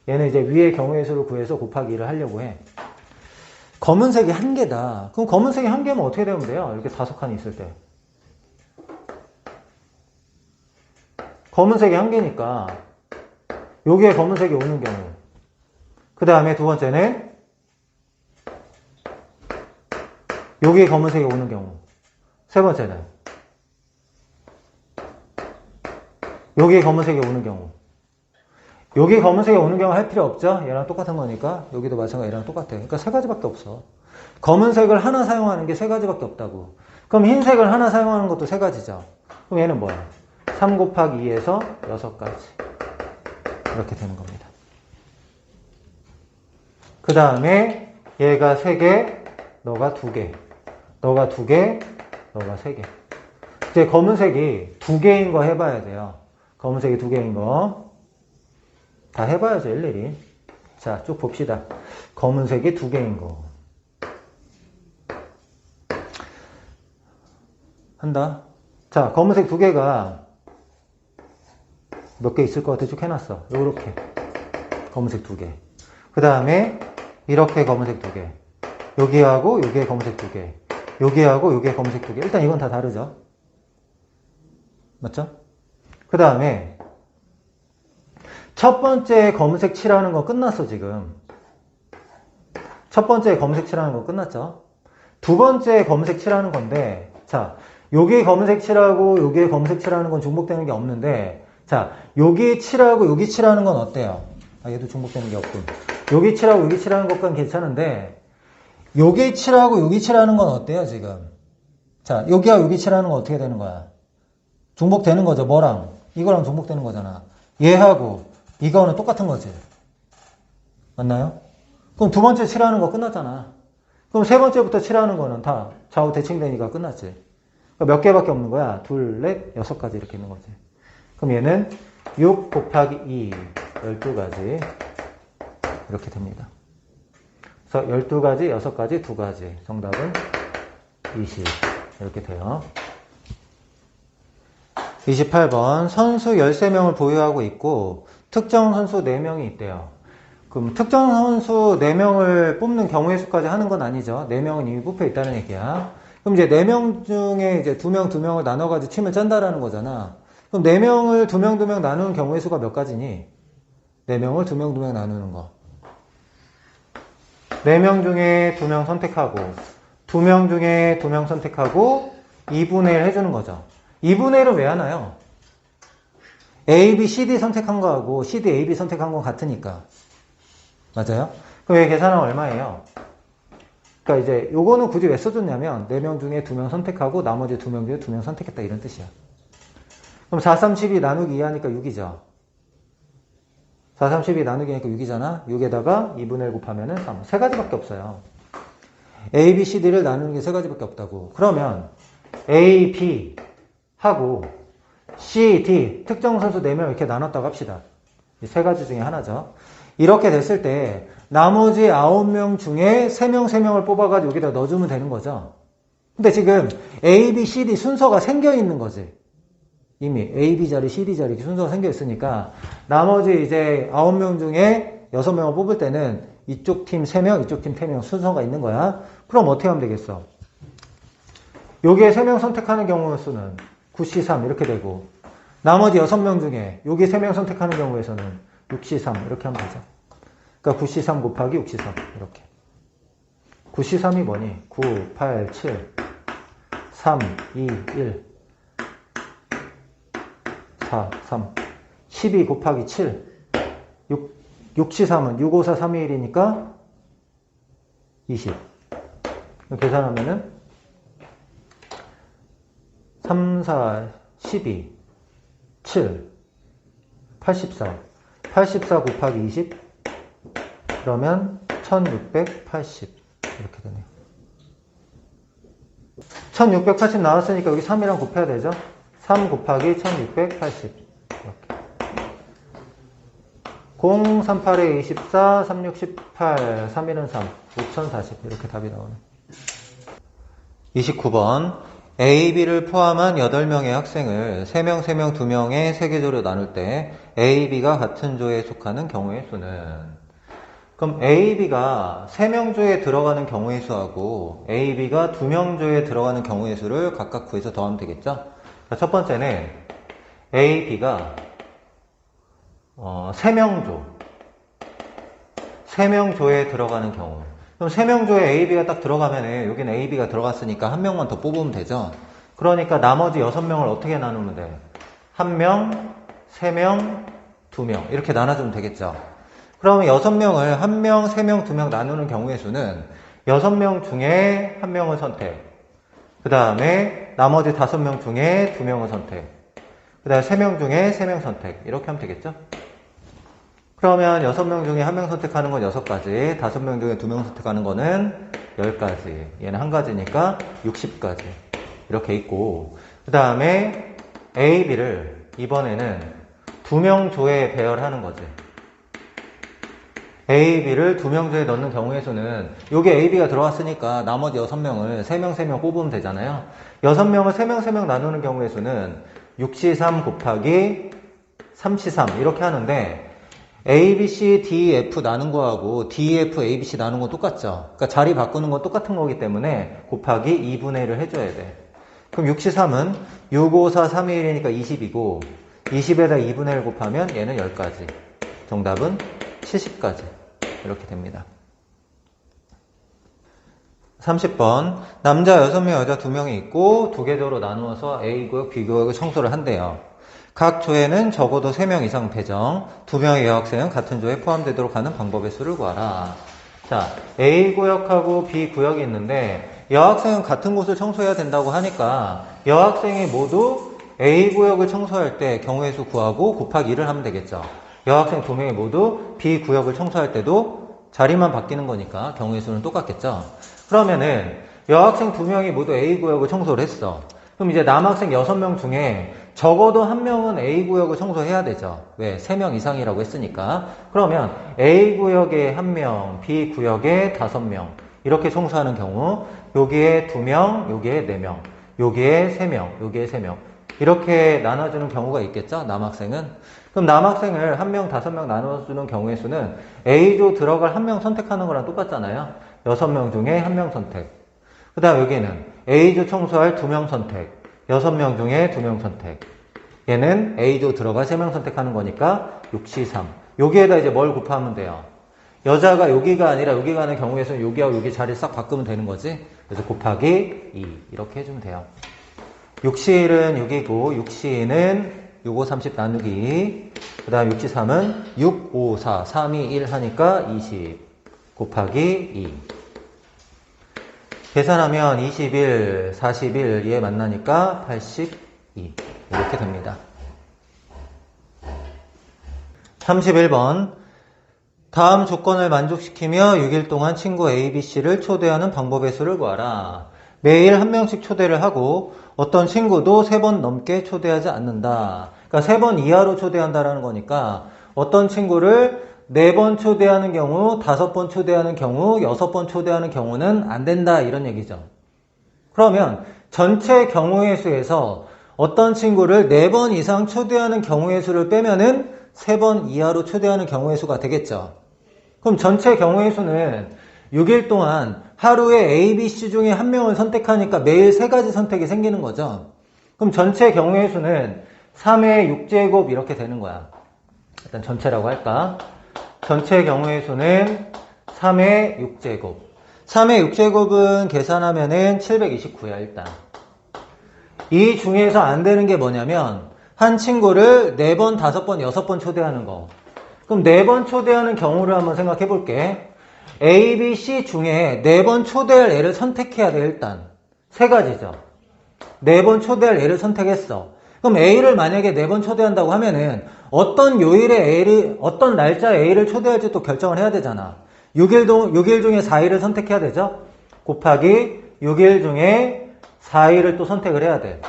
A: 얘는 이제 위에 경우의 수를 구해서 곱하기 2를 하려고 해. 검은색이 1개다. 그럼 검은색이 1개면 어떻게 되면 돼요? 이렇게 5칸이 있을 때. 검은색이 1개니까 여기에 검은색이 오는 경우. 그 다음에 두 번째는 여기에 검은색이 오는 경우. 세 번째는 여기에 검은색이 오는 경우. 여기 검은색이 오는 경우 할 필요 없죠? 얘랑 똑같은 거니까. 여기도 마찬가지로 얘랑 똑같아. 그러니까 3가지밖에 없어. 검은색을 하나 사용하는 게 3가지밖에 없다고. 그럼 흰색을 하나 사용하는 것도 3가지죠. 그럼 얘는 뭐야? 3 곱하기 2에서 6가지. 이렇게 되는 겁니다. 그 다음에 얘가 3개, 너가 2개. 너가 2개, 여기가 3개. 이제 검은색이 2개인 거 해봐야 돼요. 검은색이 2개인 거. 다 해봐야죠, 일일이. 자, 쭉 봅시다. 검은색이 2개인 거. 한다. 자, 검은색 2개가 몇 개 있을 것 같아? 쭉 해놨어. 요렇게. 검은색 2개. 그 다음에 이렇게 검은색 2개. 여기하고 여기에 검은색 2개. 여기하고 여기에 검은색 2개. 일단 이건 다 다르죠. 맞죠? 그 다음에 첫 번째 검은색 칠하는 거 끝났어, 지금. 첫 번째 검은색 칠하는 거 끝났죠? 두 번째 검은색 칠하는 건데, 자, 여기 검은색 칠하고 여기에 검은색 칠하는 건 중복되는 게 없는데, 자, 여기 칠하고 여기 칠하는 건 어때요? 아, 얘도 중복되는 게 없군. 여기 칠하고 여기 칠하는 것과는 괜찮은데, 여기 칠하고 여기 칠하는 건 어때요, 지금? 자, 여기와 여기 칠하는 건 어떻게 되는 거야? 중복되는 거죠, 뭐랑? 이거랑 중복되는 거잖아. 얘하고 이거는 똑같은 거지. 맞나요? 그럼 두 번째 칠하는 거 끝났잖아. 그럼 세 번째부터 칠하는 거는 다 좌우 대칭되니까 끝났지. 그러니까 몇 개밖에 없는 거야? 2, 넷, 6가지 이렇게 있는 거지. 그럼 얘는 6 곱하기 2, 12가지 이렇게 됩니다. 그래서 12가지, 6가지, 2가지. 정답은 20 이렇게 돼요. 28번 선수 13명을 보유하고 있고 특정 선수 4명이 있대요. 그럼 특정 선수 4명을 뽑는 경우의 수까지 하는 건 아니죠. 4명은 이미 뽑혀 있다는 얘기야. 그럼 이제 4명 중에 이제 2명 나눠가지고 팀을 짠다라는 거잖아. 그럼 4명을 2명 나누는 경우의 수가 몇 가지니? 4명을 2명 나누는 거. 4명 중에 2명 선택하고 2명 중에 2명 선택하고 2분의 1 해주는 거죠. 2분의 1은 왜 하나요? A, B, C, D 선택한 거하고 C, D, A, B 선택한 건 같으니까. 맞아요? 그럼 얘 계산하면 얼마예요? 그러니까 이제 요거는 굳이 왜 써줬냐면 4명 중에 2명 선택하고 나머지 2명 중에 2명 선택했다 이런 뜻이야. 그럼 4, 3, 12 나누기 2 하니까 6이죠. 4, 3, 12 나누기 하니까 6이잖아. 6에다가 2분의 1 곱하면은 3. 3가지밖에 없어요. A, B, C, D를 나누는 게 3가지밖에 없다고. 그러면 A, B 하고 C, D 특정 선수 4명 이렇게 나눴다고 합시다. 이 3가지 중에 하나죠. 이렇게 됐을 때 나머지 9명 중에 3명을 뽑아가지고 여기다 넣어주면 되는 거죠. 근데 지금 A, B, C, D 순서가 생겨 있는 거지. 이미 A, B 자리, C, D 자리 순서가 생겨 있으니까 나머지 이제 9명 중에 6명을 뽑을 때는 이쪽 팀 3명, 이쪽 팀 3명 순서가 있는 거야. 그럼 어떻게 하면 되겠어? 여기에 3명 선택하는 경우 수는 9C3 이렇게 되고 나머지 6명 중에 여기 3명 선택하는 경우에서는 6C3 이렇게 하면 되죠. 그러니까 9C3 곱하기 6C3 이렇게. 9C3이 뭐니? 9, 8, 7, 3, 2, 1, 4, 3, 12 곱하기 7, 6C3은 6, 5, 4, 3, 2, 1이니까 20. 계산하면은 3, 4, 12, 7, 84. 84 곱하기 20. 그러면 1680. 이렇게 되네요. 1680 나왔으니까 여기 3이랑 곱해야 되죠? 3 곱하기 1680. 이렇게. 0, 38에 24, 36, 18, 3일은 3, 5040. 이렇게 답이 나오네. 29번. A, B를 포함한 8명의 학생을 3명, 3명, 2명의 3개 조로 나눌 때 A, B가 같은 조에 속하는 경우의 수는? 그럼 A, B가 3명 조에 들어가는 경우의 수하고 A, B가 2명 조에 들어가는 경우의 수를 각각 구해서 더하면 되겠죠? 첫 번째는 A, B가 3명 조. 3명 조에 들어가는 경우. 그럼 3명 조에 A, B가 딱 들어가면은 여기는 A, B가 들어갔으니까 한 명만 더 뽑으면 되죠. 그러니까 나머지 6명을 어떻게 나누면 돼? 1명, 3명, 2명 이렇게 나눠주면 되겠죠. 그러면 6명을 1명, 3명, 2명 나누는 경우의 수는 6명 중에 1명을 선택. 그 다음에 나머지 5명 중에 2명을 선택. 그 다음에 3명 중에 3명 선택. 이렇게 하면 되겠죠. 그러면 6명 중에 1명 선택하는 건 6가지, 5명 중에 2명 선택하는 거는 10가지. 얘는 한 가지니까 60가지. 이렇게 있고, 그 다음에 A, B를 이번에는 2명 조에 배열하는 거지. A, B를 2명 조에 넣는 경우의 수는 여기 A, B가 들어왔으니까 나머지 6명을 3명, 3명 뽑으면 되잖아요. 6명을 3명, 3명 나누는 경우의 수는 6C3 곱하기 3C3 이렇게 하는데 A, B, C, D, F 나눈 거하고 D, F, A, B, C 나눈 건 똑같죠. 그러니까 자리 바꾸는 건 똑같은 거기 때문에 곱하기 2분의 1을 해줘야 돼. 그럼 6C3은 6, 5, 4, 3, 2, 1이니까 20이고 20에다 2분의 1 곱하면 얘는 10가지. 정답은 70가지. 이렇게 됩니다. 30번. 남자 6명, 여자 2명이 있고 2개 조로 나누어서 A구역, B구역을 청소를 한대요. 각 조에는 적어도 3명 이상 배정, 2명의 여학생은 같은 조에 포함되도록 하는 방법의 수를 구하라. 자, A구역하고 B구역이 있는데 여학생은 같은 곳을 청소해야 된다고 하니까 여학생이 모두 A구역을 청소할 때 경우의 수 구하고 곱하기 1을 하면 되겠죠. 여학생 2명이 모두 B구역을 청소할 때도 자리만 바뀌는 거니까 경우의 수는 똑같겠죠. 그러면은 여학생 2명이 모두 A구역을 청소를 했어. 그럼 이제 남학생 6명 중에 적어도 1명은 A구역을 청소해야 되죠. 왜? 3명 이상이라고 했으니까. 그러면 A구역에 1명, B구역에 5명 이렇게 청소하는 경우 여기에 2명, 여기에 4명, 여기에 3명, 여기에 3명 이렇게 나눠주는 경우가 있겠죠. 남학생은. 그럼 남학생을 1명, 5명 나눠주는 경우의 수는 A조 들어갈 1명 선택하는 거랑 똑같잖아요. 6명 중에 1명 선택. 그 다음 여기는 A조 청소할 2명 선택. 6명 중에 2명 선택. 얘는 A조 들어갈 3명 선택하는 거니까 6C3. 여기에다 이제 뭘 곱하면 돼요? 여자가 여기가 아니라 여기 가는 경우에서는 여기하고 여기 자리를 싹 바꾸면 되는 거지. 그래서 곱하기 2. 이렇게 해주면 돼요. 6C1은 6이고 6C2는 6, 5, 30 나누기. 그 다음 6C3은 6, 5, 4, 3, 2, 1 하니까 20. 곱하기 2. 계산하면 21, 41, 얘 만나니까 82. 이렇게 됩니다. 31번. 다음 조건을 만족시키며 6일 동안 친구 A, B, C를 초대하는 방법의 수를 구하라. 매일 1명씩 초대를 하고 어떤 친구도 3번 넘게 초대하지 않는다. 그러니까 3번 이하로 초대한다라는 거니까 어떤 친구를 4번 초대하는 경우, 5번 초대하는 경우, 6번 초대하는 경우는 안 된다 이런 얘기죠. 그러면 전체 경우의 수에서 어떤 친구를 4번 이상 초대하는 경우의 수를 빼면은 3번 이하로 초대하는 경우의 수가 되겠죠. 그럼 전체 경우의 수는 6일 동안 하루에 A, B, C 중에 1명을 선택하니까 매일 3가지 선택이 생기는 거죠. 그럼 전체 경우의 수는 3의 6제곱 이렇게 되는 거야. 일단 전체라고 할까? 전체 경우의 수는 3의 6제곱. 3의 6제곱은 계산하면은 729야, 일단. 이 중에서 안 되는 게 뭐냐면, 한 친구를 4번, 5번, 6번 초대하는 거. 그럼 4번 초대하는 경우를 한번 생각해 볼게. A, B, C 중에 4번 초대할 애를 선택해야 돼, 일단. 3가지죠. 4번 초대할 애를 선택했어. 그럼 A를 만약에 4번 초대한다고 하면은 어떤 요일에 A를, 어떤 날짜 A를 초대할지 또 결정을 해야 되잖아. 6일 중에 4일을 선택해야 되죠? 곱하기 6일 중에 4일을 또 선택을 해야 돼.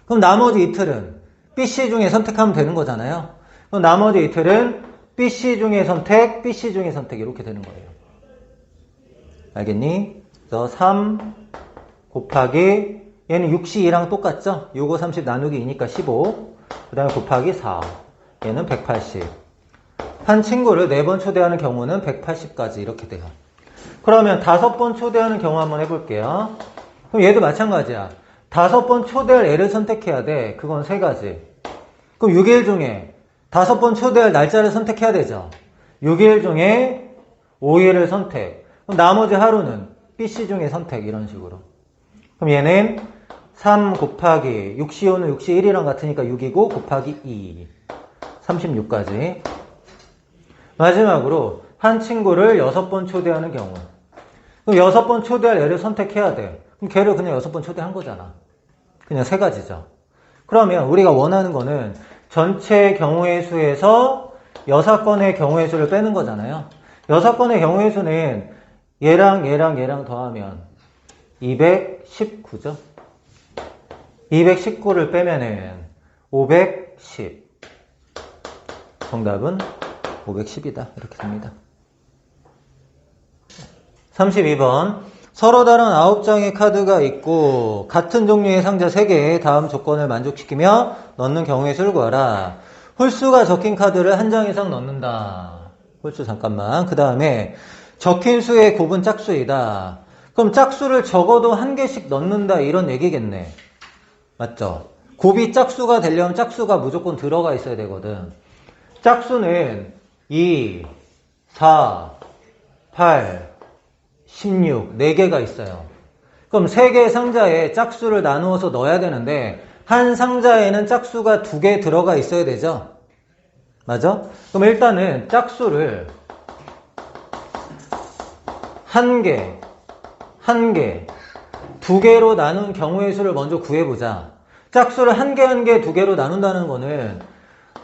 A: 그럼 나머지 이틀은 BC 중에 선택하면 되는 거잖아요. 그럼 나머지 이틀은 BC 중에 선택, BC 중에 선택 이렇게 되는 거예요. 알겠니? 그래서 3 곱하기 얘는 6C2랑 똑같죠? 6, 5, 30 나누기 2니까 15. 그 다음에 곱하기 4. 얘는 180. 한 친구를 4번 초대하는 경우는 180까지 이렇게 돼요. 그러면 5번 초대하는 경우 한번 해볼게요. 그럼 얘도 마찬가지야. 5번 초대할 애를 선택해야 돼. 그건 3가지. 그럼 6일 중에 5번 초대할 날짜를 선택해야 되죠. 6일 중에 5일을 선택. 그럼 나머지 하루는 BC 중에 선택 이런 식으로. 그럼 얘는 3 곱하기 6C5는 6C1이랑 같으니까 6이고 곱하기 2 36까지. 마지막으로 한 친구를 6번 초대하는 경우. 그럼 6번 초대할 애를 선택해야 돼. 그럼 걔를 그냥 6번 초대한 거잖아. 그냥 3가지죠. 그러면 우리가 원하는 거는 전체 경우의 수에서 6건의 경우의 수를 빼는 거잖아요. 6건의 경우의 수는 얘랑 얘랑 얘랑 더하면 219죠. 219를 빼면은 510. 정답은 510이다. 이렇게 됩니다. 32번. 서로 다른 9장의 카드가 있고 같은 종류의 상자 3개의 다음 조건을 만족시키며 넣는 경우의 수를 구하라. 홀수가 적힌 카드를 한 장 이상 넣는다. 홀수 잠깐만. 그 다음에 적힌 수의 곱은 짝수이다. 그럼 짝수를 적어도 한 개씩 넣는다 이런 얘기겠네. 맞죠? 곱이 짝수가 되려면 짝수가 무조건 들어가 있어야 되거든. 짝수는 2, 4, 8, 16, 4개가 있어요. 그럼 3개의 상자에 짝수를 나누어서 넣어야 되는데 한 상자에는 짝수가 2개 들어가 있어야 되죠? 맞아? 그럼 일단은 짝수를 1개, 1개, 2개로 나눈 경우의 수를 먼저 구해보자. 짝수를 1개, 1개, 2개로 나눈다는 거는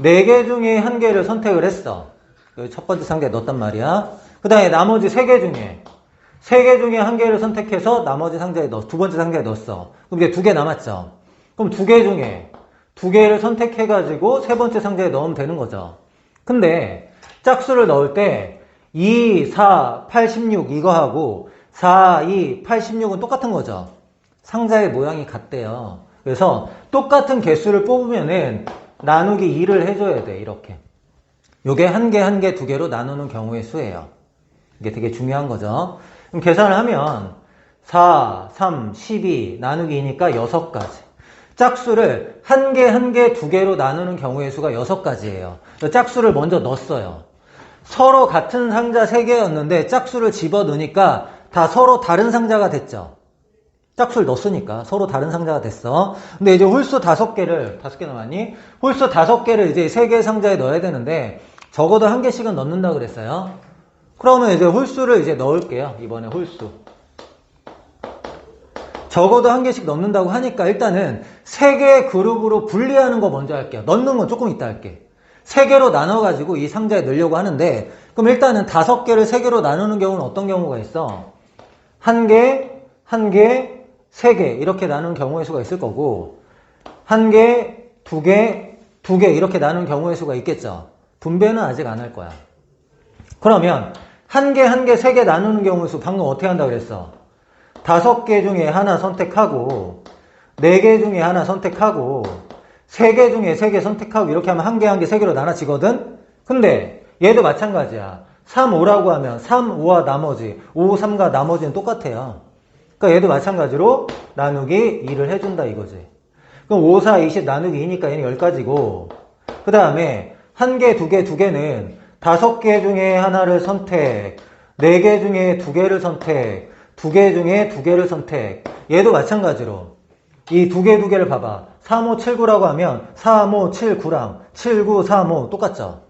A: 4개 중에 1개를 선택을 했어. 첫 번째 상자에 넣었단 말이야. 그 다음에 나머지 3개 중에 1개를 선택해서 나머지 상자에 두 번째 상자에 넣었어. 그럼 이제 2개 남았죠. 그럼 2개 중에 2개를 선택해가지고 세 번째 상자에 넣으면 되는 거죠. 근데 짝수를 넣을 때 2, 4, 8, 16 이거 하고 4, 2, 8, 16은 똑같은 거죠. 상자의 모양이 같대요. 그래서 똑같은 개수를 뽑으면은 나누기 2를 해줘야 돼. 이렇게. 요게 1개, 1개, 2개로 나누는 경우의 수예요. 이게 되게 중요한 거죠. 그럼 계산을 하면 4, 3, 12 나누기 2니까 6가지. 짝수를 1개, 1개, 2개로 나누는 경우의 수가 6가지예요. 짝수를 먼저 넣었어요. 서로 같은 상자 3개였는데 짝수를 집어넣으니까 다 서로 다른 상자가 됐죠. 짝수를 넣었으니까 서로 다른 상자가 됐어. 근데 이제 홀수 5개 남았니? 홀수 5개를 이제 3개의 상자에 넣어야 되는데 적어도 1개씩은 넣는다 그랬어요. 그러면 이제 홀수를 이제 넣을게요. 이번에 홀수. 적어도 1개씩 넣는다고 하니까 일단은 3개의 그룹으로 분리하는 거 먼저 할게요. 넣는 건 조금 이따 할게. 3개로 나눠가지고 이 상자에 넣으려고 하는데 그럼 일단은 5개를 3개로 나누는 경우는 어떤 경우가 있어? 1개, 1개, 3개 이렇게 나누는 경우의 수가 있을 거고 1개, 2개, 2개 이렇게 나누는 경우의 수가 있겠죠. 분배는 아직 안 할 거야. 그러면 1개, 1개, 3개 나누는 경우의 수 방금 어떻게 한다고 그랬어? 5개 중에 하나 선택하고 4개 중에 하나 선택하고 3개 중에 3개 선택하고 이렇게 하면 1개, 1개, 3개로 나눠지거든? 근데 얘도 마찬가지야. 3, 5라고 하면 3, 5와 나머지 5, 3과 나머지는 똑같아요. 그러니까 얘도 마찬가지로 나누기 2를 해준다 이거지. 그럼 5, 4, 20 나누기 2니까 얘는 10가지고 그 다음에 1개, 2개, 2개는 5개 중에 하나를 선택 4개 중에 2개를 선택 2개 중에 2개를 선택 얘도 마찬가지로 이 2개, 2개를 봐봐. 3, 5, 7, 9라고 하면 3, 5, 7, 9랑 7, 9, 3, 5 똑같죠?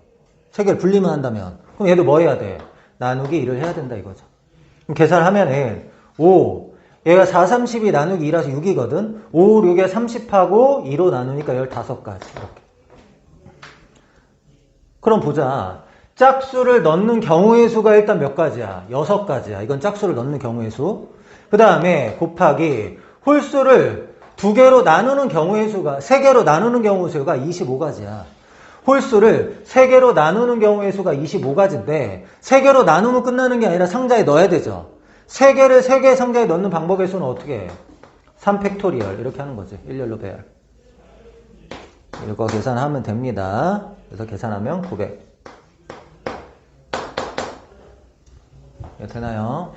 A: 3개를 분리만 한다면 그럼 얘도 뭐 해야 돼? 나누기 2를 해야 된다 이거죠. 그럼 계산을 하면은 5 얘가 4, 32 나누기 2라서 6이거든. 5, 6에 30하고 2로 나누니까 15가지 이렇게. 그럼 보자. 짝수를 넣는 경우의 수가 일단 몇 가지야? 6가지야. 이건 짝수를 넣는 경우의 수. 그 다음에 곱하기 홀수를 2개로 나누는 경우의 수가 3개로 나누는 경우의 수가 25가지야. 홀수를 3개로 나누는 경우의 수가 25가지인데 3개로 나누면 끝나는 게 아니라 상자에 넣어야 되죠. 3개를 3개의 상자에 넣는 방법의 수는 어떻게 해? 3팩토리얼 이렇게 하는 거지. 일렬로 배열. 이거 계산하면 됩니다. 그래서 계산하면 900. 되나요?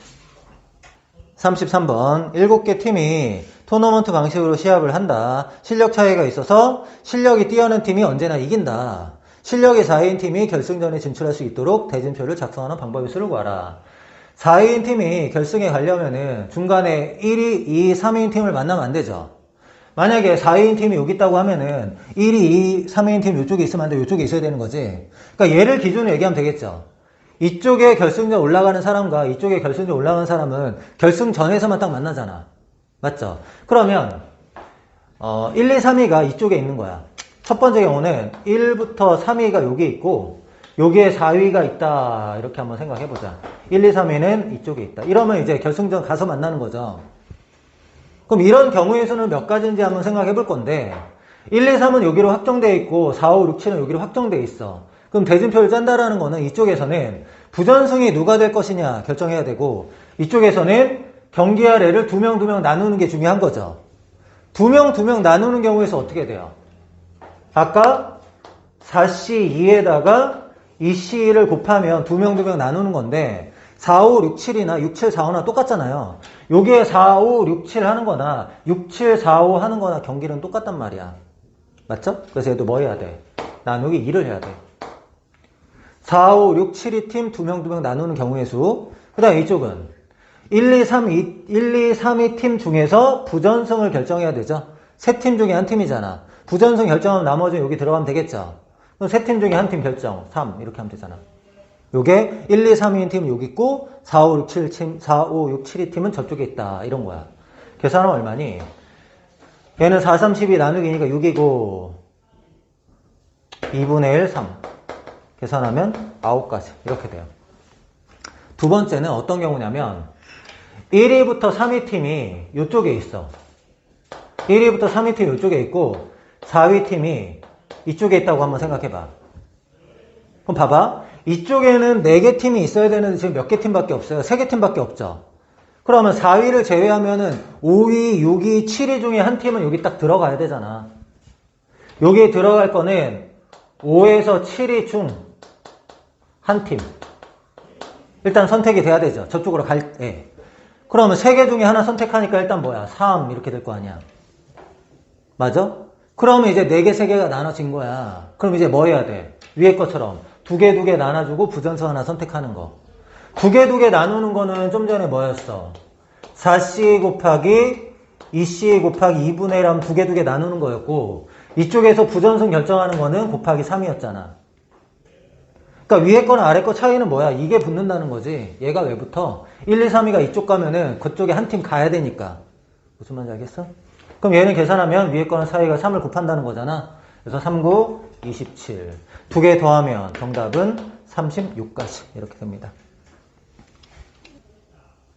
A: 33번 7개 팀이 토너먼트 방식으로 시합을 한다. 실력 차이가 있어서 실력이 뛰어난 팀이 언제나 이긴다. 실력이 4인 팀이 결승전에 진출할 수 있도록 대진표를 작성하는 방법의 수를 구하라. 4인 팀이 결승에 가려면은 중간에 1위, 2위, 3인 팀을 만나면 안 되죠. 만약에 4인 팀이 여기 있다고 하면은 1위, 2위, 3인 팀 이쪽에 있으면 안 돼. 이쪽에 있어야 되는 거지. 그러니까 얘를 기준으로 얘기하면 되겠죠. 이쪽에 결승전 올라가는 사람과 이쪽에 결승전 올라가는 사람은 결승전에서만 딱 만나잖아. 맞죠? 그러면 1, 2, 3위가 이쪽에 있는 거야. 첫 번째 경우는 1부터 3위가 여기 있고 여기에 4위가 있다. 이렇게 한번 생각해보자. 1, 2, 3위는 이쪽에 있다. 이러면 이제 결승전 가서 만나는 거죠. 그럼 이런 경우의 수는 몇 가지인지 한번 생각해 볼 건데 1, 2, 3은 여기로 확정되어 있고 4, 5, 6, 7은 여기로 확정되어 있어. 그럼 대진표를 짠다라는 거는 이쪽에서는 부전승이 누가 될 것이냐 결정해야 되고 이쪽에서는 경기할 애를 2명 나누는 게 중요한 거죠. 2명 나누는 경우에서 어떻게 돼요? 아까 4C2에다가 2C1을 곱하면 2명 나누는 건데 4, 5, 6, 7이나 6, 7, 4, 5나 똑같잖아요. 여기에 4, 5, 6, 7 하는 거나 6, 7, 4, 5 하는 거나 경기는 똑같단 말이야. 맞죠? 그래서 얘도 뭐 해야 돼? 나누기 2를 해야 돼. 4, 5, 6, 7이 팀 2명 나누는 경우의 수. 그 다음에 이쪽은 1, 2, 3이 팀 중에서 부전승을 결정해야 되죠. 세 팀 중에 한 팀이잖아. 부전승 결정하면 나머지는 여기 들어가면 되겠죠. 그럼 세 팀 중에 한 팀 결정. 3 이렇게 하면 되잖아. 요게 1, 2, 3인 팀은 여기 있고 4, 5, 6, 7 팀, 4, 5, 6, 7이 팀은 저쪽에 있다. 이런 거야. 계산하면 얼마니? 얘는 4, 3, 12 나누기니까 6이고 2분의 1, 3 계산하면 9까지 이렇게 돼요. 두 번째는 어떤 경우냐면 1위부터 3위 팀이 이쪽에 있어. 1위부터 3위 팀이 이쪽에 있고 4위 팀이 이쪽에 있다고 한번 생각해봐. 그럼 봐봐. 이쪽에는 4개 팀이 있어야 되는데 지금 몇 개 팀밖에 없어요. 3개 팀밖에 없죠. 그러면 4위를 제외하면은 5위, 6위, 7위 중에 한 팀은 여기 딱 들어가야 되잖아. 여기 들어갈 거는 5에서 7위 중 한 팀. 일단 선택이 돼야 되죠. 저쪽으로 갈 때. 그러면 3개 중에 하나 선택하니까 일단 뭐야? 3 이렇게 될 거 아니야. 맞아? 그러면 이제 4개, 3개가 나눠진 거야. 그럼 이제 뭐 해야 돼? 위에 것처럼 2개 나눠주고 부전승 하나 선택하는 거. 2개 나누는 거는 좀 전에 뭐였어? 4C 곱하기 2C 곱하기 2분의 1 하면 2개 나누는 거였고 이쪽에서 부전승 결정하는 거는 곱하기 3이었잖아. 그러니까 위에 거랑 아래 거 차이는 뭐야? 이게 붙는다는 거지. 얘가 왜 붙어? 1, 2, 3위가 이쪽 가면은 그쪽에 한 팀 가야 되니까. 무슨 말인지 알겠어? 그럼 얘는 계산하면 위에 거랑 사이가 3을 곱한다는 거잖아. 그래서 3, 9, 27. 2개 더하면 정답은 36까지 이렇게 됩니다.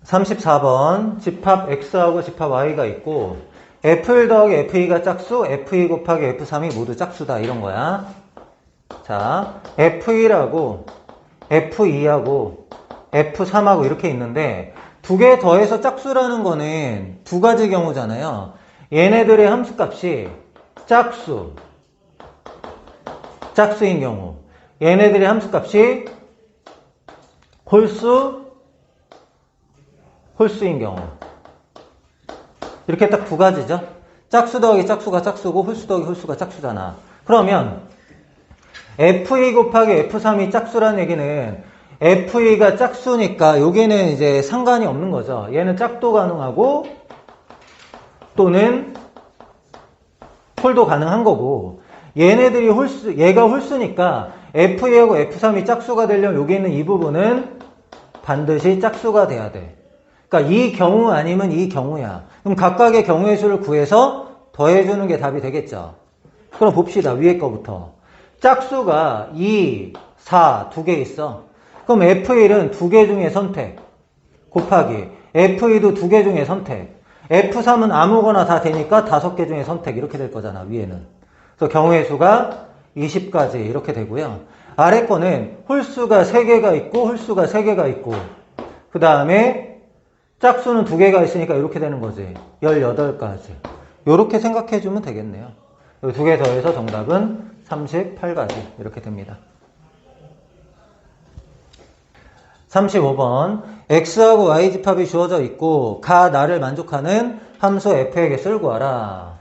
A: 34번 집합 X하고 집합 Y가 있고 F1 더하기 F2가 짝수, F2 곱하기 F3이 모두 짝수다 이런 거야. 자, F1하고 F2하고 F3하고 이렇게 있는데 2개 더해서 짝수라는 거는 두 가지 경우잖아요. 얘네들의 함수값이 짝수인 경우, 얘네들의 함수값이 홀수인 경우. 이렇게 딱 두 가지죠. 짝수 더하기 짝수가 짝수고 홀수 더하기 홀수가 짝수잖아. 그러면 F2 곱하기 F3이 짝수라는 얘기는 F2가 짝수니까 여기는 이제 상관이 없는 거죠. 얘는 짝도 가능하고 또는 홀도 가능한 거고 얘네들이 얘가 홀수니까 F2하고 F3이 짝수가 되려면 여기 있는 이 부분은 반드시 짝수가 돼야 돼. 그러니까 이 경우 아니면 이 경우야. 그럼 각각의 경우의 수를 구해서 더해주는 게 답이 되겠죠. 그럼 봅시다. 위에 거부터. 짝수가 2, 4 두 개 있어. 그럼 F1은 2개 중에 선택 곱하기 F2도 2개 중에 선택 F3은 아무거나 다 되니까 5개 중에 선택 이렇게 될 거잖아. 위에는. 그래서 경우의 수가 20까지 이렇게 되고요. 아래 거는 홀수가 3개가 있고 홀수가 3개가 있고 그 다음에 짝수는 2개가 있으니까 이렇게 되는 거지. 18까지. 이렇게 생각해 주면 되겠네요. 2개 더해서 정답은 38까지 이렇게 됩니다. 35번 X하고 Y 집합이 주어져 있고 가 나를 만족하는 함수 f의 개수를 구하라.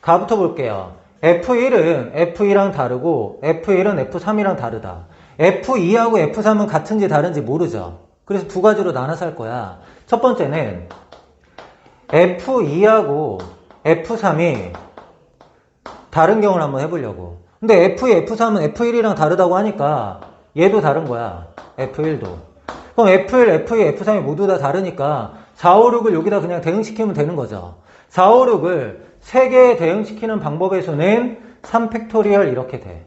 A: 가부터 볼게요. F1은 F2랑 다르고 F1은 F3이랑 다르다. F2하고 F3은 같은지 다른지 모르죠. 그래서 두 가지로 나눠서 할 거야. 첫 번째는 F2하고 F3이 다른 경우를 한번 해보려고. 근데 F2, F3은 F1이랑 다르다고 하니까 얘도 다른 거야. F1도. 그럼 F1, F2, F3이 모두 다 다르니까 4, 5, 6을 여기다 그냥 대응시키면 되는 거죠. 4, 5, 6을 3개에 대응시키는 방법의 수는 3팩토리얼 이렇게 돼.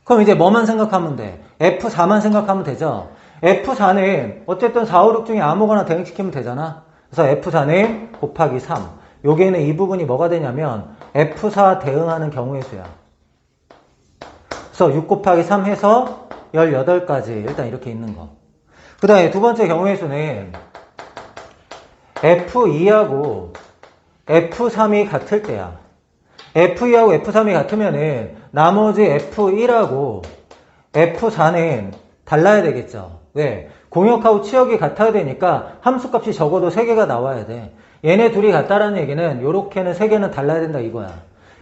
A: 그럼 이제 뭐만 생각하면 돼? F4만 생각하면 되죠. F4는 어쨌든 4, 5, 6 중에 아무거나 대응시키면 되잖아. 그래서 F4는 곱하기 3. 여기에는 이 부분이 뭐가 되냐면 F4 대응하는 경우의 수야. 그래서 6 곱하기 3 해서 18가지 일단 이렇게 있는 거. 그 다음에 두 번째 경우의 수는 F2하고 F3이 같을 때야. F2하고 F3이 같으면은 나머지 F1하고 F4는 달라야 되겠죠. 왜? 공역하고 치역이 같아야 되니까 함수값이 적어도 3개가 나와야 돼. 얘네 둘이 같다라는 얘기는 요렇게는 3개는 달라야 된다 이거야.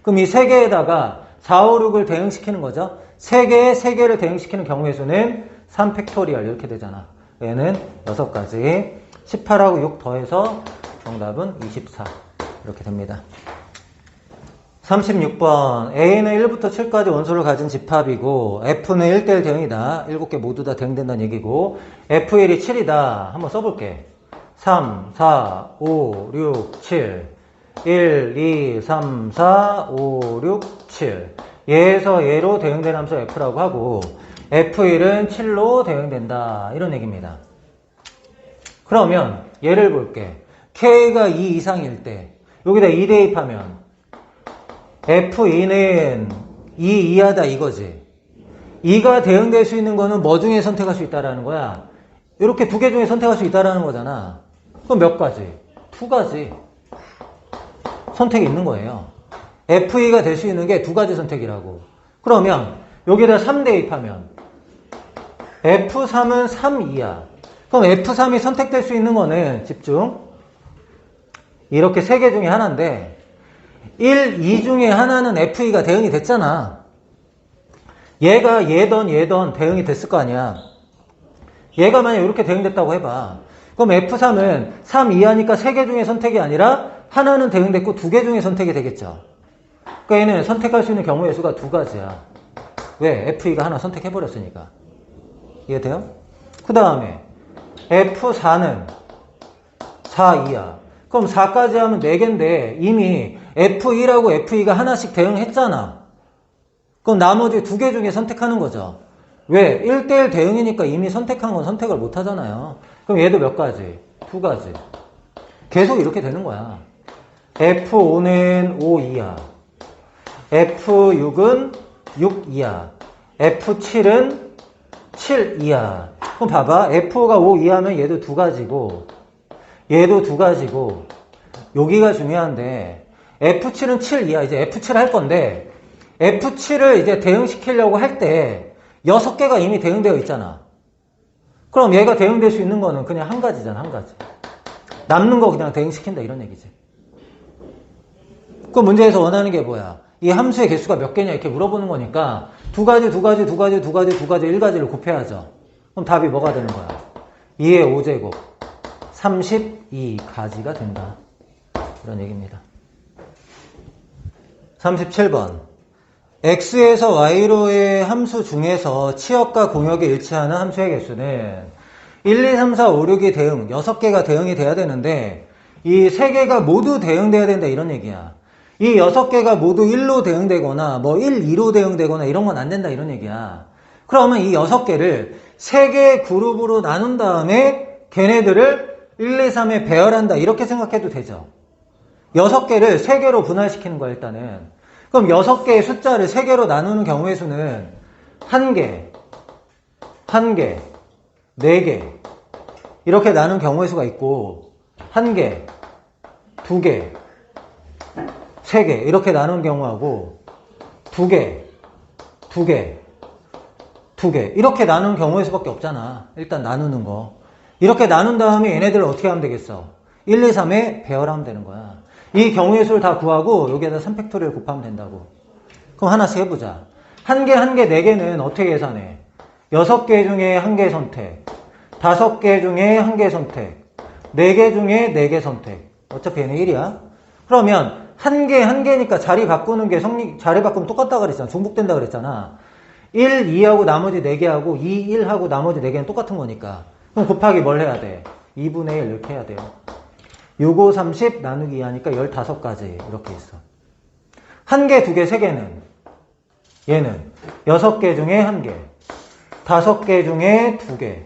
A: 그럼 이 3개에다가 4, 5, 6을 대응시키는 거죠. 3개에 3개를 대응시키는 경우의 수는 3팩토리얼 이렇게 되잖아. 얘는 6가지. 18하고 6 더해서 정답은 24 이렇게 됩니다. 36번 A는 1부터 7까지 원소를 가진 집합이고 F는 1대1 대응이다. 7개 모두 다 대응된다는 얘기고 F1이 7이다. 한번 써볼게. 3, 4, 5, 6, 7 1, 2, 3, 4, 5, 6, 7 얘에서 얘로 대응된 함수 F라고 하고 F1은 7로 대응된다. 이런 얘기입니다. 그러면 예를 볼게. K가 2 이상일 때 여기다 2 대입하면 F2는 2 이하다 이거지. 2가 대응될 수 있는 거는 뭐 중에 선택할 수 있다라는 거야? 이렇게 2개 중에 선택할 수 있다라는 거잖아. 그럼 몇 가지? 2가지 선택이 있는 거예요. F2가 될 수 있는 게 2가지 선택이라고. 그러면 여기다 3 대입하면 F3은 3 이하. 그럼 F3이 선택될 수 있는 거는 집중. 이렇게 3개 중에 하나인데 1, 2 중에 하나는 F2가 대응이 됐잖아. 얘가 얘던 대응이 됐을 거 아니야. 얘가 만약 이렇게 대응됐다고 해봐. 그럼 F3은 3 이하니까 3개 중에 선택이 아니라 하나는 대응됐고 2개 중에 선택이 되겠죠. 그러니까 얘는 선택할 수 있는 경우의 수가 2가지야. 왜? F2가 하나 선택해버렸으니까. 이해돼요? 그 다음에 F4는 4 이하. 그럼 4까지 하면 4개인데 이미 F1하고 F2가 하나씩 대응했잖아. 그럼 나머지 2개 중에 선택하는 거죠. 왜? 1대1 대응이니까 이미 선택한 건 선택을 못 하잖아요. 그럼 얘도 몇 가지? 2가지. 계속 이렇게 되는 거야. F5는 5 이하. F6은 6 이하. F7은 7 이하. 그럼 봐봐. F5가 5 이하면 얘도 2가지고 얘도 2가지고 여기가 중요한데 F7은 7 이하. 이제 F7 할 건데 F7을 이제 대응시키려고 할 때 6개가 이미 대응되어 있잖아. 그럼 얘가 대응될 수 있는 거는 그냥 한 가지잖아. 한 가지. 남는 거 그냥 대응시킨다 이런 얘기지. 그 문제에서 원하는 게 뭐야? 이 함수의 개수가 몇 개냐 이렇게 물어보는 거니까 2가지, 2가지, 2가지, 2가지, 2가지, 1가지를 곱해야죠. 그럼 답이 뭐가 되는 거야? 2의 5제곱 32가지가 된다. 이런 얘기입니다. 37번 x에서 y로의 함수 중에서 치역과 공역이 일치하는 함수의 개수는 1, 2, 3, 4, 5, 6이 대응 6개가 대응이 돼야 되는데 이 3개가 모두 대응돼야 된다 이런 얘기야. 이 6개가 모두 1로 대응되거나 뭐 1, 2로 대응되거나 이런 건 안 된다 이런 얘기야. 그러면 이 6개를 3개의 그룹으로 나눈 다음에 걔네들을 1, 2, 3에 배열한다 이렇게 생각해도 되죠. 6개를 3개로 분할시키는 거야 일단은. 그럼 6개의 숫자를 3개로 나누는 경우의 수는 1개, 1개, 4개 이렇게 나눈 경우의 수가 있고 1개, 2개, 3개 이렇게 나눈 경우하고 2개, 2개, 2개 이렇게 나눈 경우의 수밖에 없잖아. 일단 나누는 거. 이렇게 나눈 다음에 얘네들을 어떻게 하면 되겠어? 1, 2, 3에 배열하면 되는 거야. 이 경우의 수를 다 구하고 여기에다 3팩토리얼 곱하면 된다고. 그럼 하나씩 해보자. 1개, 1개, 4개는 어떻게 계산해? 6개 중에 1개 선택, 5개 중에 1개 선택, 4개 중에 4개 선택. 어차피 얘는 1이야. 그러면 1개, 1개니까 자리 바꾸는 게 자리 바꾸면 똑같다 그랬잖아. 중복된다 그랬잖아. 1, 2하고 나머지 4개하고 2, 1하고 나머지 4개는 똑같은 거니까. 그럼 곱하기 뭘 해야 돼? 2분의 1 이렇게 해야 돼요. 6, 5, 30 나누기 2 하니까 15가지 이렇게 있어. 1개, 2개, 3개는 얘는 6개 중에 1개, 5개 중에 2개,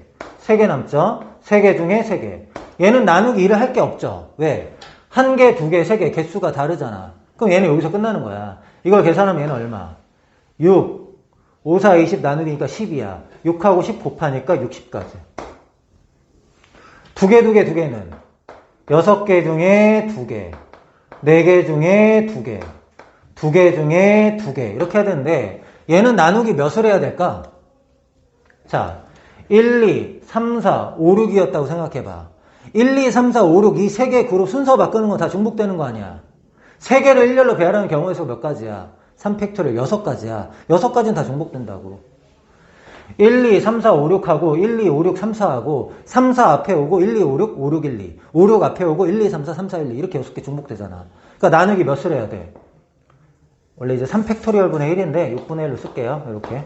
A: 3개 남죠? 3개 중에 3개. 얘는 나누기 2를 할 게 없죠. 왜? 한 개, 두 개, 세 개 개수가 다르잖아. 그럼 얘는 여기서 끝나는 거야. 이걸 계산하면 얘는 얼마? 6. 5, 4, 20 나누기니까 10이야. 6하고 10 곱하니까 60까지. 두 개는 6개 중에 2개, 4개 중에 2개, 2개 중에 2개 이렇게 해야 되는데 얘는 나누기 몇을 해야 될까? 자, 1, 2, 3, 4, 5, 6이었다고 생각해봐. 1, 2, 3, 4, 5, 6 이 세 개 그룹 순서 바꾸는 건 다 중복되는 거 아니야. 세 개를 일렬로 배열하는 경우에서 몇 가지야? 3팩토리얼 6가지야. 6가지는 다 중복된다고. 1, 2, 3, 4, 5, 6하고 1, 2, 5, 6, 3, 4하고 3, 4 앞에 오고 1, 2, 5, 6, 5, 6, 1, 2 5, 6 앞에 오고 1, 2, 3, 4, 3, 4, 1, 2 이렇게 6개 중복되잖아. 그러니까 나누기 몇을 해야 돼? 원래 이제 3팩토리얼 분의 1인데 6분의 1로 쓸게요. 이렇게.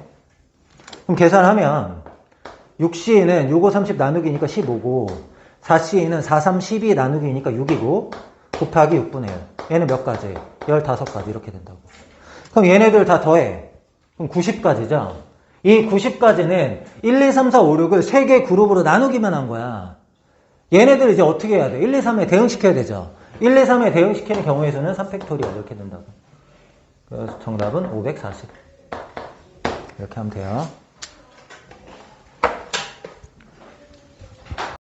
A: 그럼 계산하면 6C는 6, 5, 30 나누기니까 15고 4C는 4, 3, 12 나누기니까 6이고 곱하기 6분의 1. 얘는 몇 가지? 15가지 이렇게 된다고. 그럼 얘네들 다 더해. 그럼 90가지죠? 이 90가지는 1, 2, 3, 4, 5, 6을 3개 그룹으로 나누기만 한 거야. 얘네들 이제 어떻게 해야 돼? 1, 2, 3에 대응시켜야 되죠. 1, 2, 3에 대응시키는 경우에서는 3팩토리얼 이렇게 된다고. 그래서 정답은 540. 이렇게 하면 돼요.